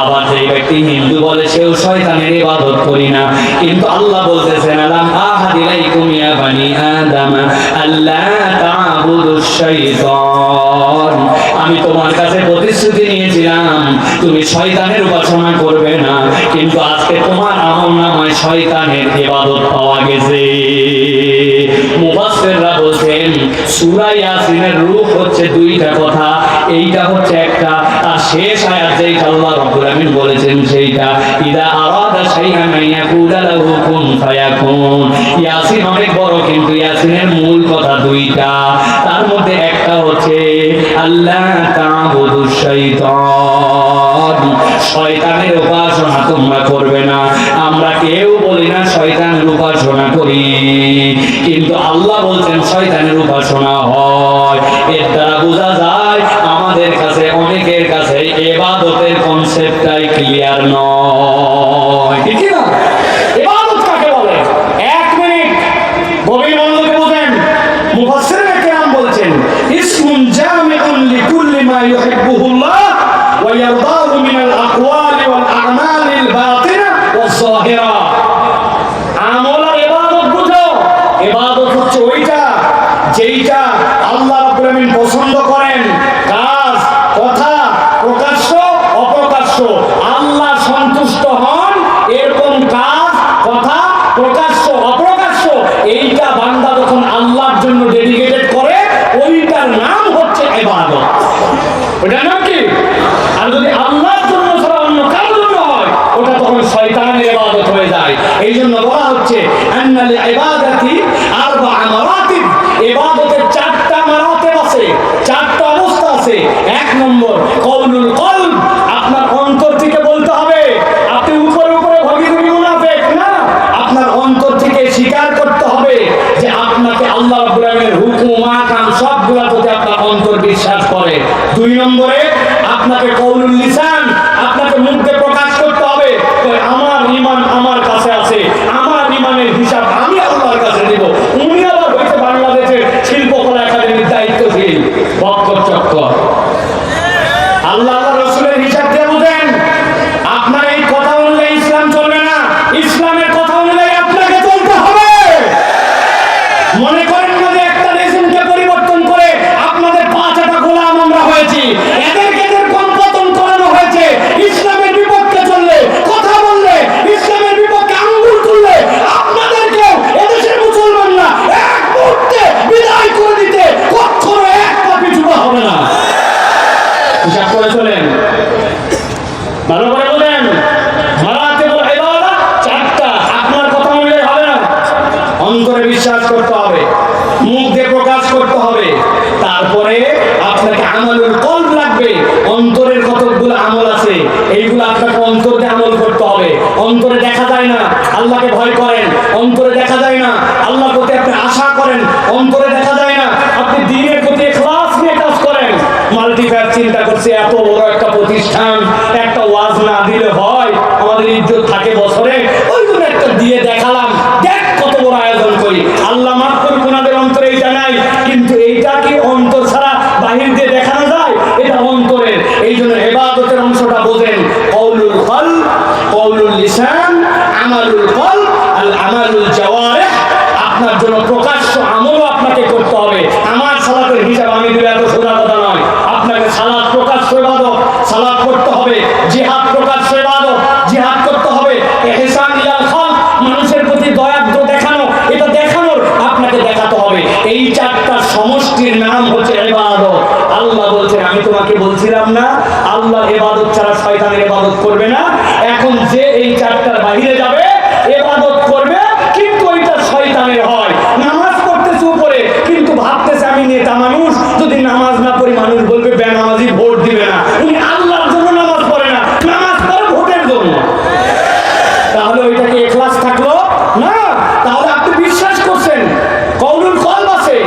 আবার যেই ব্যক্তি হিন্দু বলে সেও শয়তানের ইবাদত করি না। কিন্তু আল্লাহ বলতেছেন আলাম আহাদ ইলাইকুম ইয়া বানি আদম আল্লা তা'বুদুশ শাইতান, আমি তোমার কাছে প্রতিশ্রুতি নিয়েছিলাম তুমি শয়তানের উপাসনা করবে না, কিন্তু আজকে তোমার আমলনামায় শয়তানের ইবাদত পাওয়া গেছে। মুফাসসিররা বলেন সূরা ইয়াসিনের রূহ হচ্ছে দুইটা কথা, এইটা হচ্ছে একটা, আর শেষ আয়াত যেটা আল্লাহ রাব্বুল আলামিন বলেছেন সেইটা ইদা আরাদা শাইআন ইয়াকুলা লাহু কুন ফায়াকুন। ইয়াসিন অনেক বড়, কিন্তু ইয়াসিনের মূল কথা দুইটা, তার মধ্যে একটা হচ্ছে আল্লাহ তা'বুদুশ শাইতান, শয়তানের উপাসনা তোমরা করবে না। আমরা কেউ বলি না শয়তানের উপাসনা করি, কিন্তু আল্লাহ বলছেন শয়তানের উপাসনা হয়। এর দ্বারা বোঝা যায় আমাদের কাছে অনেকের কাছে ইবাদতের কনসেপ্টটাই ক্লিয়ার নয়, ঠিক না? ইবাদত কাকে বলে? এক মিনিট গভীর মনোযোগে বুঝেন। মুফাসসিরুল কিরাম বলছেন ইসমুন জামিউন লিকুল্লি মা ইউহিব্বুহুল্লাহ ওয়া ইয়ারদাহু মিনাল আকওয়ালি ওয়াল আমালিল বাতিনা ওয়াজ যাহিরা। আমল আর ইবাদত বুঝো, ইবাদত হচ্ছে ওইটা যেইটা আল্লাহ রাব্বুল আলামিন পছন্দ করেন, কাজ কথা প্রকাশ্য অপ্রকাশ্য আল্লাহ সন্তুষ্ট হন এরকম কাজ কথা প্রকাশ্য অপ্রকাশ্য, এইটা বান্দা যখন আল্লাহর জন্য ডেডিকেটেড করে ওইটার নাম হচ্ছে ইবাদত। ওটার নাম কি? আর যদি আল্লাহর জন্য ছাড়া অন্য কারোর জন্য হয় ওটা তখন শয়তানের ইবাদত হয়ে যায়। এই জন্য বলা হচ্ছে আন্নাল ইবাদাতি আরবা মারাতিব, ইবাদতের চারটা মারাতিব আছে। অন্তরে দেখা যায় না আল্লাহকে ভয় করেন, অন্তরে দেখা যায় না আল্লাহর প্রতি আপনি আশা করেন, অন্তরে দেখা যায় না আপনি দ্বীনের প্রতি ইখলাস নিয়ে কাজ করেন। মাল্টিফ্যাক্ট চিন্তা করছে এত বড় একটা প্রতিষ্ঠান, একটা ওয়াজ না দিলে হয়, আমাদের ইজ্জত থাকে বছরে, ওই জন্য একটা দিয়ে দেখালাম, দেখ কত বড় আয়োজন করি। আল্লাহ মাফ করুন, ওনাদের অন্তরে এইটা নাই, কিন্তু এইটা কি অন্তর ছাড়া বাহির দিয়ে দেখানো যায়? এটা অন্তরের। এই জন্য ইবাদতের অংশটা বোঝেন, কওলুল কলব, কওলুল লিসান, আমালুল কলব, আল আমালুল জাওয়ারিহ। আপনার জন্য প্রকাশ্য আমলও আপনাকে করতে হবে। আমার সালাতের হিসাব আমি দিলে এত সোজা কথা নয়। আপনাকে সালাত প্রকাশ্য ইবাদত, সালাত করতে হবে। জিহাদ প্রকাশ্য ইবাদত, জিহাদ করতে হবে। ইহসান ইলাল খালক, মানুষের প্রতি দয়াদ্র দেখানো, এটা দেখানোর আপনাকে দেখাতে হবে। এই চারটা সমষ্টির নাম হচ্ছে ইবাদত। আল্লাহ বলছেন, আমি তোমাকে বলছিলাম না আল্লাহর ইবাদত ছাড়া শয়তানের ইবাদত করবে না? এখন যে এই চারটার বাইরে যাবে ইবাদত করবে, কিন্তু ওইটা শয়তানের হয়। নামাজ পড়তেছে উপরে, কিন্তু ভাবতেছে আমি নেতা মানুষ, যদি নামাজ না পড়ি মানুষ বলবে বেনামাজি, ভোট দিবে না। উনি আল্লাহর জন্য নামাজ পড়ে না, নামাজ পড়ে ভোটের জন্য। তাহলে ওইটাকে ইখলাস থাকলো না। তাহলে আপনি বিশ্বাস করছেন, কওলুল কলব আছে,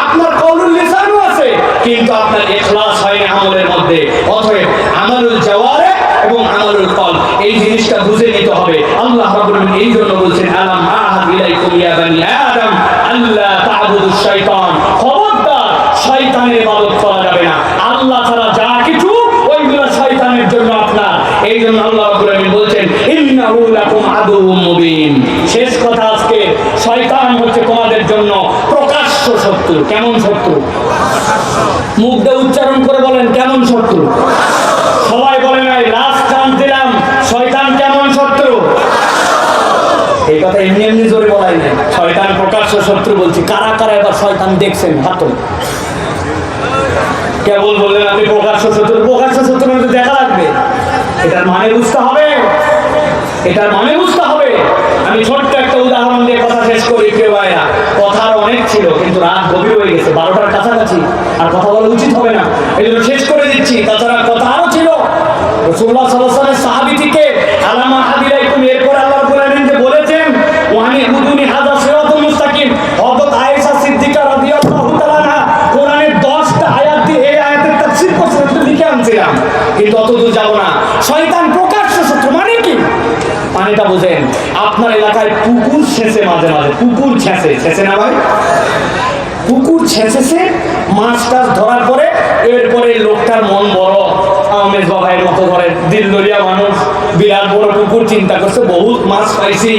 আপনার কওলুল লিসানও আছে, কিন্তু আপনার ইখলাস হয় না আমলের মধ্যে। অতএব আমালুল জাওয়ারিহ এবং আমালুল কলব, এই জিনিসটা বুঝে নিতে হবে। আল্লাহ রাব্বুল আলামিন এই জন্য বলছেন, আলাম আহাদ ইলাইকুম ইয়া বানি আদম আল্লা তা'বুদুশ শাইতান। খবরদার, শয়তানের ইবাদত করা যাবে না। আল্লাহ ছাড়া যা কিছু ওইগুলো শয়তানের জন্য আপনার। এই জন্য আল্লাহ রাব্বুল আলামিন বলছেন, ইন্নাহু লাকুম আদুউম মুবিন। শেষ কথা আজকে, শয়তান হচ্ছে তোমাদের জন্য প্রকাশ্য শত্রু। কেমন শত্রু? মুখ দিয়ে উচ্চারণ করে বলেন, কেমন শত্রু? সবাই বলে নাই, লাস্ট চান্স দিলাম, শয়তান কেমন শত্রু? এই কথা এমনি এমনি জোরে বলাই নাই। শয়তান প্রকাশ্য শত্রু বলছি। কারা কারা এবার শয়তান দেখছেন হাত তোলেন। কেবল বললেন আপনি প্রকাশ্য শত্রু। প্রকাশ্য শত্রু মধ্যে দেখা লাগবে, এটার মানে বুঝতে হবে, এটার মানে বুঝতে হবে। আমি ছোট্ট একটা উদাহরণ দিয়ে কথা শেষ করি প্রিয় ভাইরা। কথা আর অনেক ছিল, কিন্তু রাত গভীর হয়ে গেছে, 12টার কাছাকাছি, আর কথা বলা উচিত হবে না, এই জন্য শেষ করে দিচ্ছি। তাছাড়া কথা আরো ছিল। রাসূলুল্লাহ সাল্লাল্লাহু আলাইহি ওয়াসাল্লামের সাহাবীটিকে আলামা হাদিরাইকুম, এরপর আল্লাহ রাব্বুল আলামিন যে বলেছেন ওয়ানি হুদুনি হাযা সিরাতুল মুস্তাকিম, হযরত আয়েশা সিদ্দিকা রাদিয়াল্লাহু তাআলা আনহা কোরআনের 10টা আয়াত দিয়ে এই আয়াতের তাফসীর করছেন, একটু লিখে আনছিলাম, কিন্তু অতদূর যাব না। শয়তান প্রকাশ্য শত্রু মানে কি? পানিটা বোঝেন। আপনার এলাকায় পুকুর ছেঁচে, মাঝে মাঝে পুকুর ছেঁচে না ভাই, পুকুর ছেঁচেছে, মাছ টাছ ধরার পরে এরপরে লোকটার মন বড়, আহমেদ বাবাইয়ের মতো করে দিল দরিয়া মানুষ, বিরাট বড় পুকুর, চিন্তা করছে বহুত মাছ পাইছি,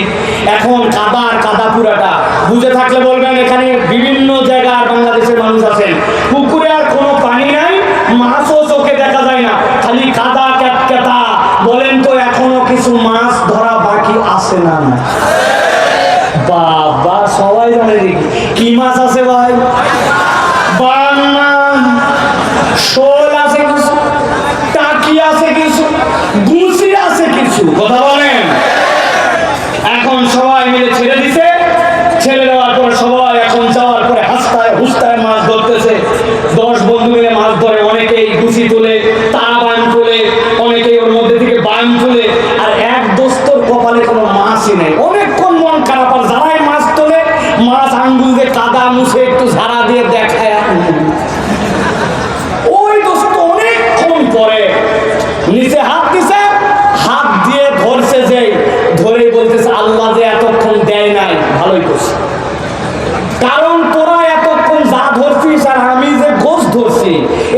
এখন কাদা আর কাদা পুরাটা। বুঝে থাকলে বলবেন, এখানে বিভিন্ন জায়গার বাংলাদেশের মানুষ আছেন, পুকুরে আর কোনো পানি নাই, মাছও চোখে দেখা যায় না, খালি কাদা ক্যাটকেটা। বলেন তো এখনো কিছু মাছ ধরা বাকি আছে না? বাবা, সবাই জানে দেখি কি মাছ আছে ভাই? বাংলা শোল আছে কিছু, টাকি আছে কিছু, গুছি আছে কিছু। কথা বলেন। এখন সবাই মিলে ছেড়ে দিছে, ছেড়ে দেওয়ার পরে সবাই এখন যাওয়ার পরে হাসতায় হুস্তায় মাছ ধরতেছে। 10 বন্ধু মিলে মাছ ধরে, অনেকেই গুছি তুলে, তারা বান তুলে, অনেকেই ওর মধ্যে থেকে বান তুলে, আর এক দোস্তর কপালে কোনো মাছই নেই। অনেকক্ষণ মন খারাপ, আর যারাই মাছ তোলে মাছ আঙ্গুল দিয়ে কাদা মুছে একটু ঝাড়া দিয়ে দেখায়, ওই দোস্ত অনেকক্ষণ পরে নিচে হাত দিছে, হাত দিয়ে ধরছে, যে ধরে বলতেছে আল্লাহ যে এতক্ষণ দেয় নাই, ভালোই করছে, কারণ তোরা এতক্ষণ যা ধরছিস আর আমি যে গোছ ধরছি,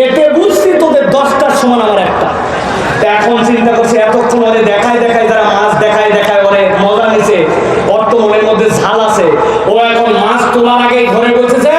এতে বুঝছি তোদের 10টার সমান আমার একটা। এখন চিন্তা করছে এতক্ষণ ওরে দেখায় যারা মাছ দেখায় ওরে মজা নিছে, ওর তো মনের মধ্যে ঝাল আছে, ও এখন মাছ তোলার আগেই ধরে বলতেছে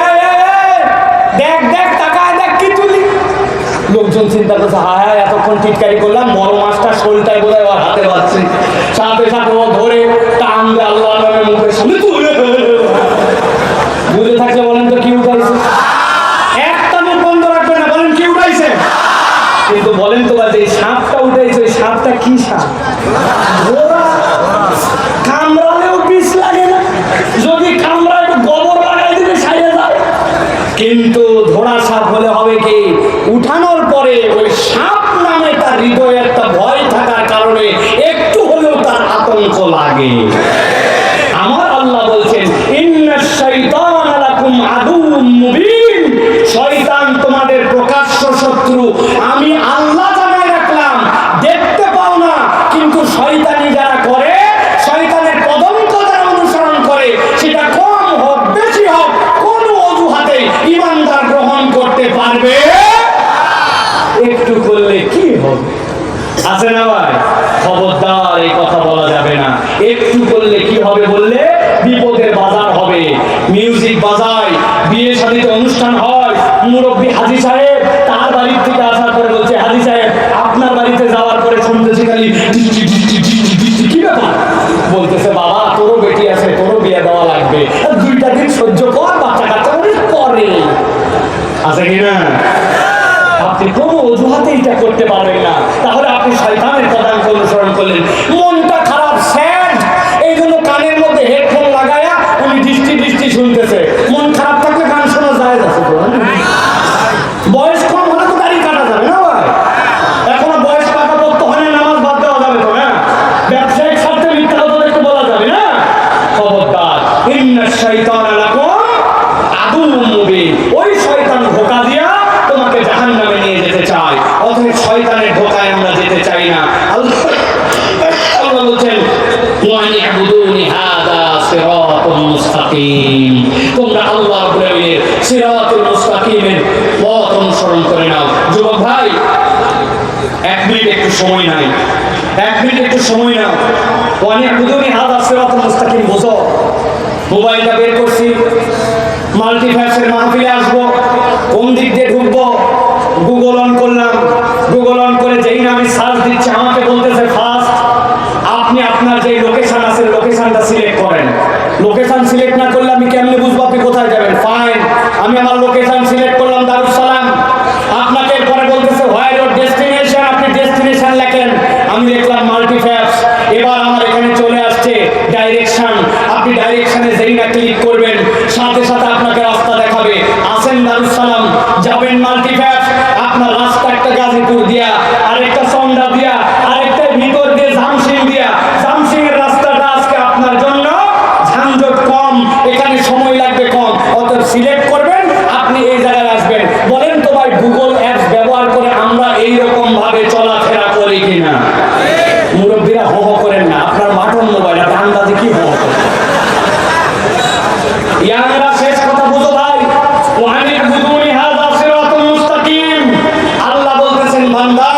কথা বলা যাবে না। একটু করলে কি হবে বললে বিপদের বাজার হবে। মিউজিক বাজায়, বিয়ে শাদীতে অনুষ্ঠান হয়, মুরব্বী হাজী সাহেব তার বাড়ির থেকে আসার পরে বলছে, হাজী সাহেব আপনার বাড়িতে যাওয়ার পরে শুনতেছি খালি কি ব্যাপার? বলতেছে, বাবা তোরও বেটি আছে, তোরও বিয়ে দেওয়া লাগবে, 2টা দিন সহ্য কর, বাচ্চা কাচ্চা পরে আছে কিনা? আপনি কোনো অজুহাতে এটা করতে পারবেন না, তাহলে আপনি শয়তানের পদাঙ্ক অনুসরণ করলেন। মনটা খারাপ, স্যাড, এই জন্য কানের মধ্যে হেডফোন লাগায়া উনি দৃষ্টি শুনতেছে। মন খারাপ থাকলে গান শোনা যায় না। বয়স কম হলে তো দাড়ি কাটা যাবে না ভাই, এখনো বয়স কাটা করতে হয় না, নামাজ বাদ দেওয়া যাবে তো না, ব্যবসায়িক স্বার্থে মিথ্যা কথা একটু বলা যাবে না। খবরদার, ইন্নাশ শাইতানা লাকুম আদুউম মুবিন, ওই শয়তান ধোঁকা দিয়া তোমাকে জাহান্নামে নিয়ে যেতে চায়। অতএব শয়তানের ধোঁকায় আমরা যেতে চাই না। আল্লাহ বলছেন, ওয়ানি আবুদুনি হাদা সিরাতুল মুস্তাকিম, তোমরা আল্লাহ রাব্বুল আলামিনের সিরাতুল মুস্তাকিমের পথ অনুসরণ করে নাও। যুবক ভাই, 1 মিনিট একটু সময় নাই, 1 মিনিট একটু সময় নাও। ওয়ানি আবুদুনি হাদা সিরাতুল মুস্তাকিম বুঝো। মোবাইলটা বের করছি, মাল্টিফ্যাক্সের মাহফিলে আসবো, কোন দিক দিয়ে ঢুকবো, গুগল অন করলাম। গুগল অন করে যেই না আমি সার্চ দিচ্ছি, আমাকে বলতেছে ফার্স্ট আপনি আপনার যে লোকেশন আছে লোকেশনটা সিলেক্ট করেন। লোকেশন সিলেক্ট না করলে আমি কেমনে বুঝবো আপনি কোথায় যাবেন? ফাইন, আমি আমার লোকেশন সিলেক্ট করলাম দারুস সালাম। আপনাকে পরে বলতেছে হোয়ার ইওর ডেস্টিনেশন, আপনি ডেস্টিনেশন লেখেন, আমি লিখলাম মাল্টিফ্যাক্স। এবার আমার এখানে চলে আসছে ডাইরেকশন, আপনি ডাইরেকশনে যেই না ক্লিক করবেন সাথে সাথে আপনাকে রাস্তা দেখাবে। আসেন দারুস সালাম, যাবেন মাল্টিফ্যাক্স, আপনার রাস্তা একটা গাজীপুর দিয়া, আরেকটা সন্ধ্যা দিয়া, আরেকটা ভিতর দিয়ে জামসিং দিয়া। জামসিং এর রাস্তাটা আজকে আপনার জন্য ঝানঝট কম, এখানে সময় লাগবে কম, অতএব সিলেক্ট করবেন, আপনি এই জায়গায় আসবেন। বলেন তো ভাই, গুগল অ্যাপস ব্যবহার করে আমরা এইরকম ভাবে চলাফেরা করি কিনা? মুরব্বীরা হো হো করেন না, আপনার মাঠন মোবাইল, আপনি আন্দাজে কি হো হো করেন? ইয়াংরা শেষ কথা বুঝো ভাই, ওয়ানি আবুদুনি হাযা সিরাতুল মুস্তাকিম। আল্লাহ বলতেছেন, বান্দা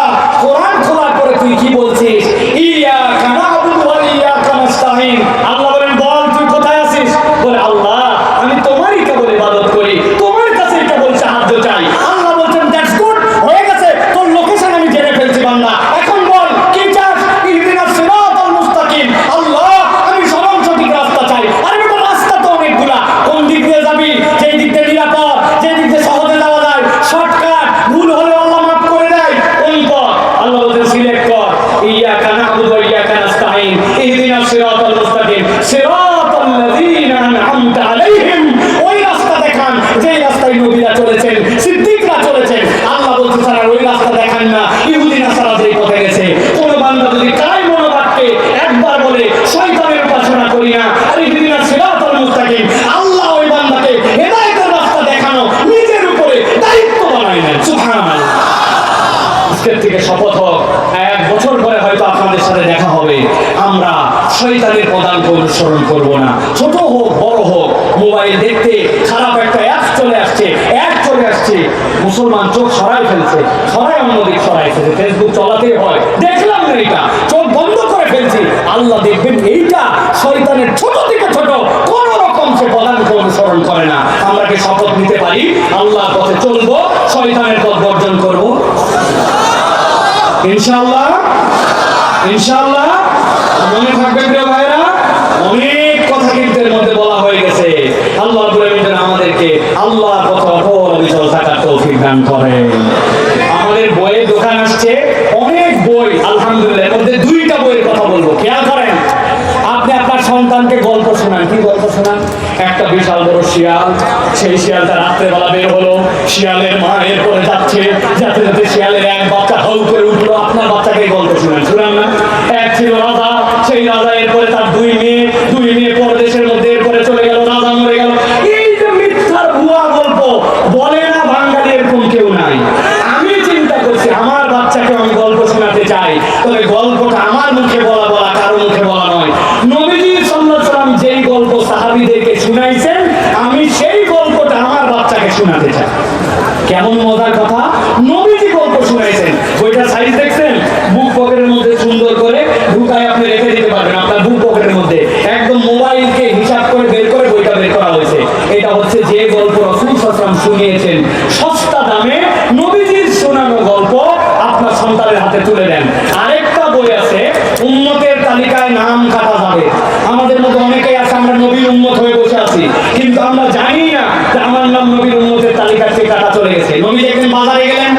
কোরআন খোলা করে তুই কি বলছিস? ইয়াকা না'বুদু ওয়া ইয়াকা নাস্তাঈন। আল্লাহ বলেন, বল তুই কোথায় আছিস? বলে, আল্লাহ আমি তোমারই কেবল ইবাদত করি, তোমার কাছে কেবল সাহায্য চাই। আল্লাহ বলছেন, দ্যাটস গুড, হয়ে গেছে, তোর লোকেশন আমি জেনে ফেলছি বান্দা, এখন বল কি চাস? ইহদিনাস সিরাতাল মুস্তাকিম। আল্লাহ আমি সরল সঠিক রাস্তা চাই। আরে বেটা, রাস্তা তো অনেকগুলা, কোন দিক দিয়ে যাবি, যেই দিক দিয়ে নিরাপদ, যেই দিক দিয়ে সহজে যাওয়া যায়, শর্টকাট, ভুল হলে আল্লাহ মাফ করে দেয়, কোন পথ? আল্লাহ বলছেন, সিলেক্ট কর, ইয়াকা না'বুদু ওয়া ইয়াকা নাস্তাঈন, ইহদিনাস সিরাতাল মুস্তাকিম সিরাতাল লাযীনা আন'আমতা আলাইহিম। ওই রাস্তা দেখান যেই রাস্তায় নবীরা চলেছেন, সিদ্দিকরা চলেছেন। আল্লাহ বলছেন, স্যার ওই রাস্তা দেখান না, ইহুদি নাসারা যেই পথে গেছে। কোন বান্দা যদি তাই মনোবাক্যে একবার বলে শয়তানের উপাসনা করি না, আর ইহদিনাস সিরাতাল মুস্তাকিম, আল্লাহ ওই বান্দাকে হেদায়েতের রাস্তা দেখানো নিজের উপরে দায়িত্ব বানায় নেন। সুবহানাল্লাহ। আজকের থেকে শপথ হোক, 1 বছর পরে হয়তো আপনাদের সাথে দেখা হবে, আমরা শয়তানের পদাঙ্ক অনুসরণ করব না। ছোট হোক বড় হোক, মোবাইল দেখতে খারাপ একটা অ্যাপ চলে আসছে, মুসলমান চোখ সরাই ফেলছে, সরাই অন্যদিক সরাই ফেলছে। ফেসবুক চালাতেই হয়, দেখলাম না এটা, চোখ বন্ধ করে ফেলছি। আল্লাহ দেখবেন এইটা শয়তানের ছোট থেকে ছোট কোন রকম সে পদাঙ্ক অনুসরণ করে না। আমরা কি শপথ নিতে পারি আল্লাহর পথে চলবো, শয়তানের পথ বর্জন করবো? ইনশাআল্লাহ, ইনশাআল্লাহ। মনে থাকবে প্রিয় ভাইরা, অনেক কথা কিন্তু এর মধ্যে বলা হয়ে গেছে। আল্লাহ রাব্বুল আলামিন আমাদেরকে আল্লাহর পথে অটল অবিচল থাকার তৌফিক দান করেন। আমাদের বইয়ের দোকান আসছে, অনেক বই, আলহামদুলিল্লাহ। এর মধ্যে 2টা বইয়ের কথা বলবো, খেয়াল করেন। আপনি আপনার সন্তানকে গল্প শোনান, কি গল্প শোনান? একটা বিশাল বড় শিয়াল, সেই শিয়ালটা রাত্রেবেলা বের হলো, শিয়ালের মা এরপরে যাচ্ছে, যাতে যাতে শিয়ালের এক বাচ্চা হাউ করে উঠলো। আপনার বাচ্চাকে গল্প শোনান, শুনান না? এক ছিল রাজা, সেই রাজা এরপরে তার 2 মেয়ে পরদেশের মধ্যে, এরপরে চলে গেল, রাজা মরে গেল। এই যে মিথ্যার ভুয়া গল্প বলে না বাঙালি, এরকম কেউ নাই। আমি চিন্তা করছি আমার বাচ্চাকে আমি গল্প শোনাতে চাই, তবে গল্পটা আমার মুখে বলা কারো মুখে বলা নয়। নবীজি সাল্লাল্লাহু আলাইহি ওয়াসাল্লাম যেই গল্প সাহাবীদেরকে শুনাইছেন, আমি সেই গল্পটা আমার বাচ্চাকে শোনাতে চাই। কেমন মজার কথা, নবীজি গল্প শুনাইছেন। বইটা সাইজ দেখছেন, বুক পকেটের মধ্যে সুন্দর করে ঢুকা কোথায় আপনি রেখে দিতে পারবেন আপনার বুক পকেটের মধ্যে। একদম মোবাইলকে হিসাব করে বের করে বইটা বের করা হয়েছে। এটা হচ্ছে যে গল্প রাসূল সাল্লাল্লাহু আলাইহি ওয়াসাল্লাম শুনিয়েছেন, সস্তা দামে নবীজির শোনানো গল্প আপনার সন্তানের হাতে তুলে দেন। আরেকটা বই আছে, উম্মতের তালিকায় নাম কাটা যাবে। আমাদের মধ্যে অনেকেই আছে আমরা নবীর উম্মত হয়ে বসে আছি, কিন্তু আমরা জানি না যে আমার নাম নবীর উম্মতের তালিকা থেকে কাটা চলে গেছে। নবী দেখবেন বাজারে গেলেন,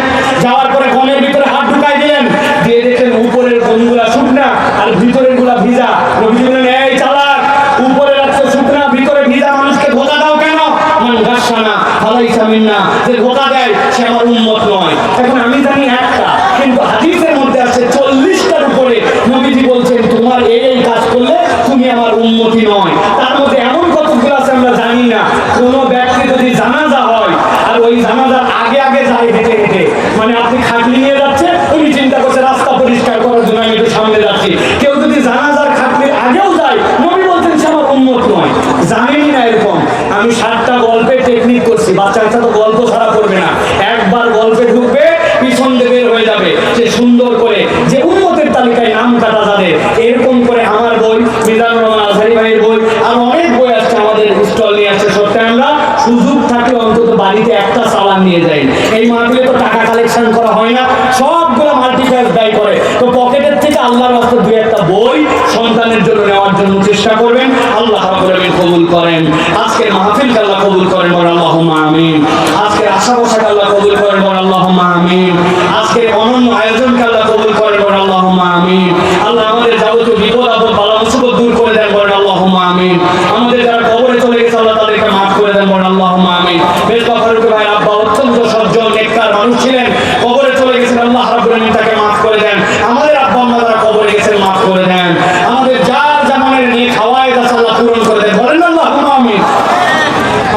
যাওয়ার পরে গমের ভিতরে হাত ঢুকাই দিলেন, দিয়ে দেখলেন উপরের গমগুলা শুকনা আর ভিতরের গুলা ভিজা। নবী বললেন, এই চালাক, উপরে রাখছো শুকনা ভিতরে ভিজা, মানুষকে ধোঁকা দাও কেন? মান গাশানা ফালাইসা মিন্না, যে ধোঁকা দেয় সে আমার উম্মত নয়। এখন আমি জানি একটা, কিন্তু হাদিসের মধ্যে আছে 40টার উপরে নবীজি বলছেন তোমার এই কাজ করলে তুমি আমার উম্মতি নয়। তার মধ্যে এমন কতগুলো আছে আমরা জানি না। কোনো ব্যক্তি যদি জানাজা হয় আর ওই জানাজার আগে আগে যায় হেঁটে হেঁটে, মানে আপনি খাটলি নিয়ে যাচ্ছে, উনি চিন্তা করছে রাস্তা পরিষ্কার করার জন্য আমি একটু সামনে যাচ্ছি। কেউ যদি জানাজার খাটলির আগেও যায়, নবী বলছেন সে আমার উম্মত নয়। জানেনই না এরকম। আমি 7টা গল্পের টেকনিক করছি, বাচ্চা কাচ্চা তো গল্প ছাড়া করবে না, একবার গল্পে ঢুকবে পিছন দিয়ে বের হয়ে যাবে। সে সুন্দর করে যে উম্মতের তালিকায় নাম কাটা যাবে, এরকম করে আমার বই, মিজানুর রহমান আজহারি ভাইয়ের বই, আর অনেক বই আসছে, আমাদের স্টল নিয়ে আসছে। সত্যি আমরা সুযোগ থাকলে অন্তত বাড়িতে একটা চালান নিয়ে যাই। এই মাহফিলে তো টাকা কালেকশন করা হয় না, সবগুলো মাল্টিপ্লাস ব্যয় করে। তো পকেটের থেকে আল্লাহর রাস্তায় 2-1টা বই সন্তানের জন্য নেওয়ার জন্য চেষ্টা করবেন। আল্লাহ রাব্বুল আলামিন কবুল করেন। আজকের মাহফিলকে আল্লাহ কবুল করেন, বলেন আল্লাহুম্মা আমিন। আজকের আশা পোশাক আল্লাহ কবুল করেন, বলেন আল্লাহুম্মা আমিন। আজকের অনন্য আয়োজনকে আল্লাহ কবুল করেন, বলেন আল্লাহুম্মা আমিন। আল্লাহ আমাদের যাবতীয় বিপদ আপদ বালা মুসিবত দূর করে দেন, বলেন আল্লাহুম্মা আমিন। আমাদের যারা কবরে চলে গেছে আল্লাহ তাদেরকে মাফ করে দেন, বলেন আল্লাহুম্মা আমিন। মেজবা ফারুক ভাই আব্বা অত্যন্ত সজ্জন নেককার মানুষ ছিলেন, কবরে চলে গেছেন, আল্লাহ রাব্বুল আলামিন তাকে মাফ করে দেন। আমাদের আব্বা আম্মা যারা কবরে গেছেন মাফ করে দেন। আমাদের যার জামানের নিয়ে খাওয়ায় তা আল্লাহ পূরণ করে দেন, বলেন আল্লাহুম্মা আমিন।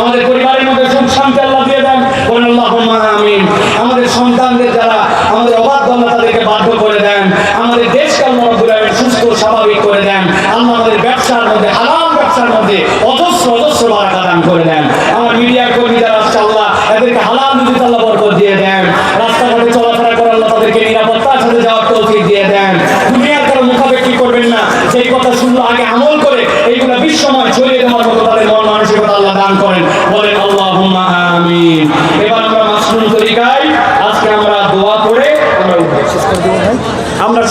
আমাদের পরিবারের মধ্যে সুখ শান্তি আল্লাহ দিয়ে দেন, বলেন আল্লাহুম্মা আমিন। আমাদের সন্তানদের যারা আমাদের অবাধ্য আল্লাহ তাদেরকে বাধ্য করে দেন। আমাদের দেশকে আল্লাহ রাব্বুল আলামিন সুস্থ স্বাভাবিক করে দেন। আল্লাহ আমাদের ব্যবসার মধ্যে, হালাল ব্যবসার মধ্যে অজস্র অজস্র বারাকা দান করে দেন। আমার মিডিয়ার কর্মী যারা আসছে আল্লাহ এদেরকে হালাল রুজিতে আল্লাহ বরকত দিয়ে দেন। রাস্তাঘাটে চলাফেরা করে আল্লাহ তাদেরকে নিরাপত্তার সাথে যাওয়ার তৌফিক দিয়ে দেন। দুনিয়ার কারো মুখাপেক্ষি করবেন না, যেই কথা শুনলো আগে আমল করে এইগুলা বিশ্বময় ছড়িয়ে দেওয়ার মতো তাদের মন মানসিকতা আল্লাহ দান করেন, বলেন আল্লাহুম্মা আমিন। এবার আমরা মাসনুন তরিকায় আজকে আমরা দোয়া করে আমরা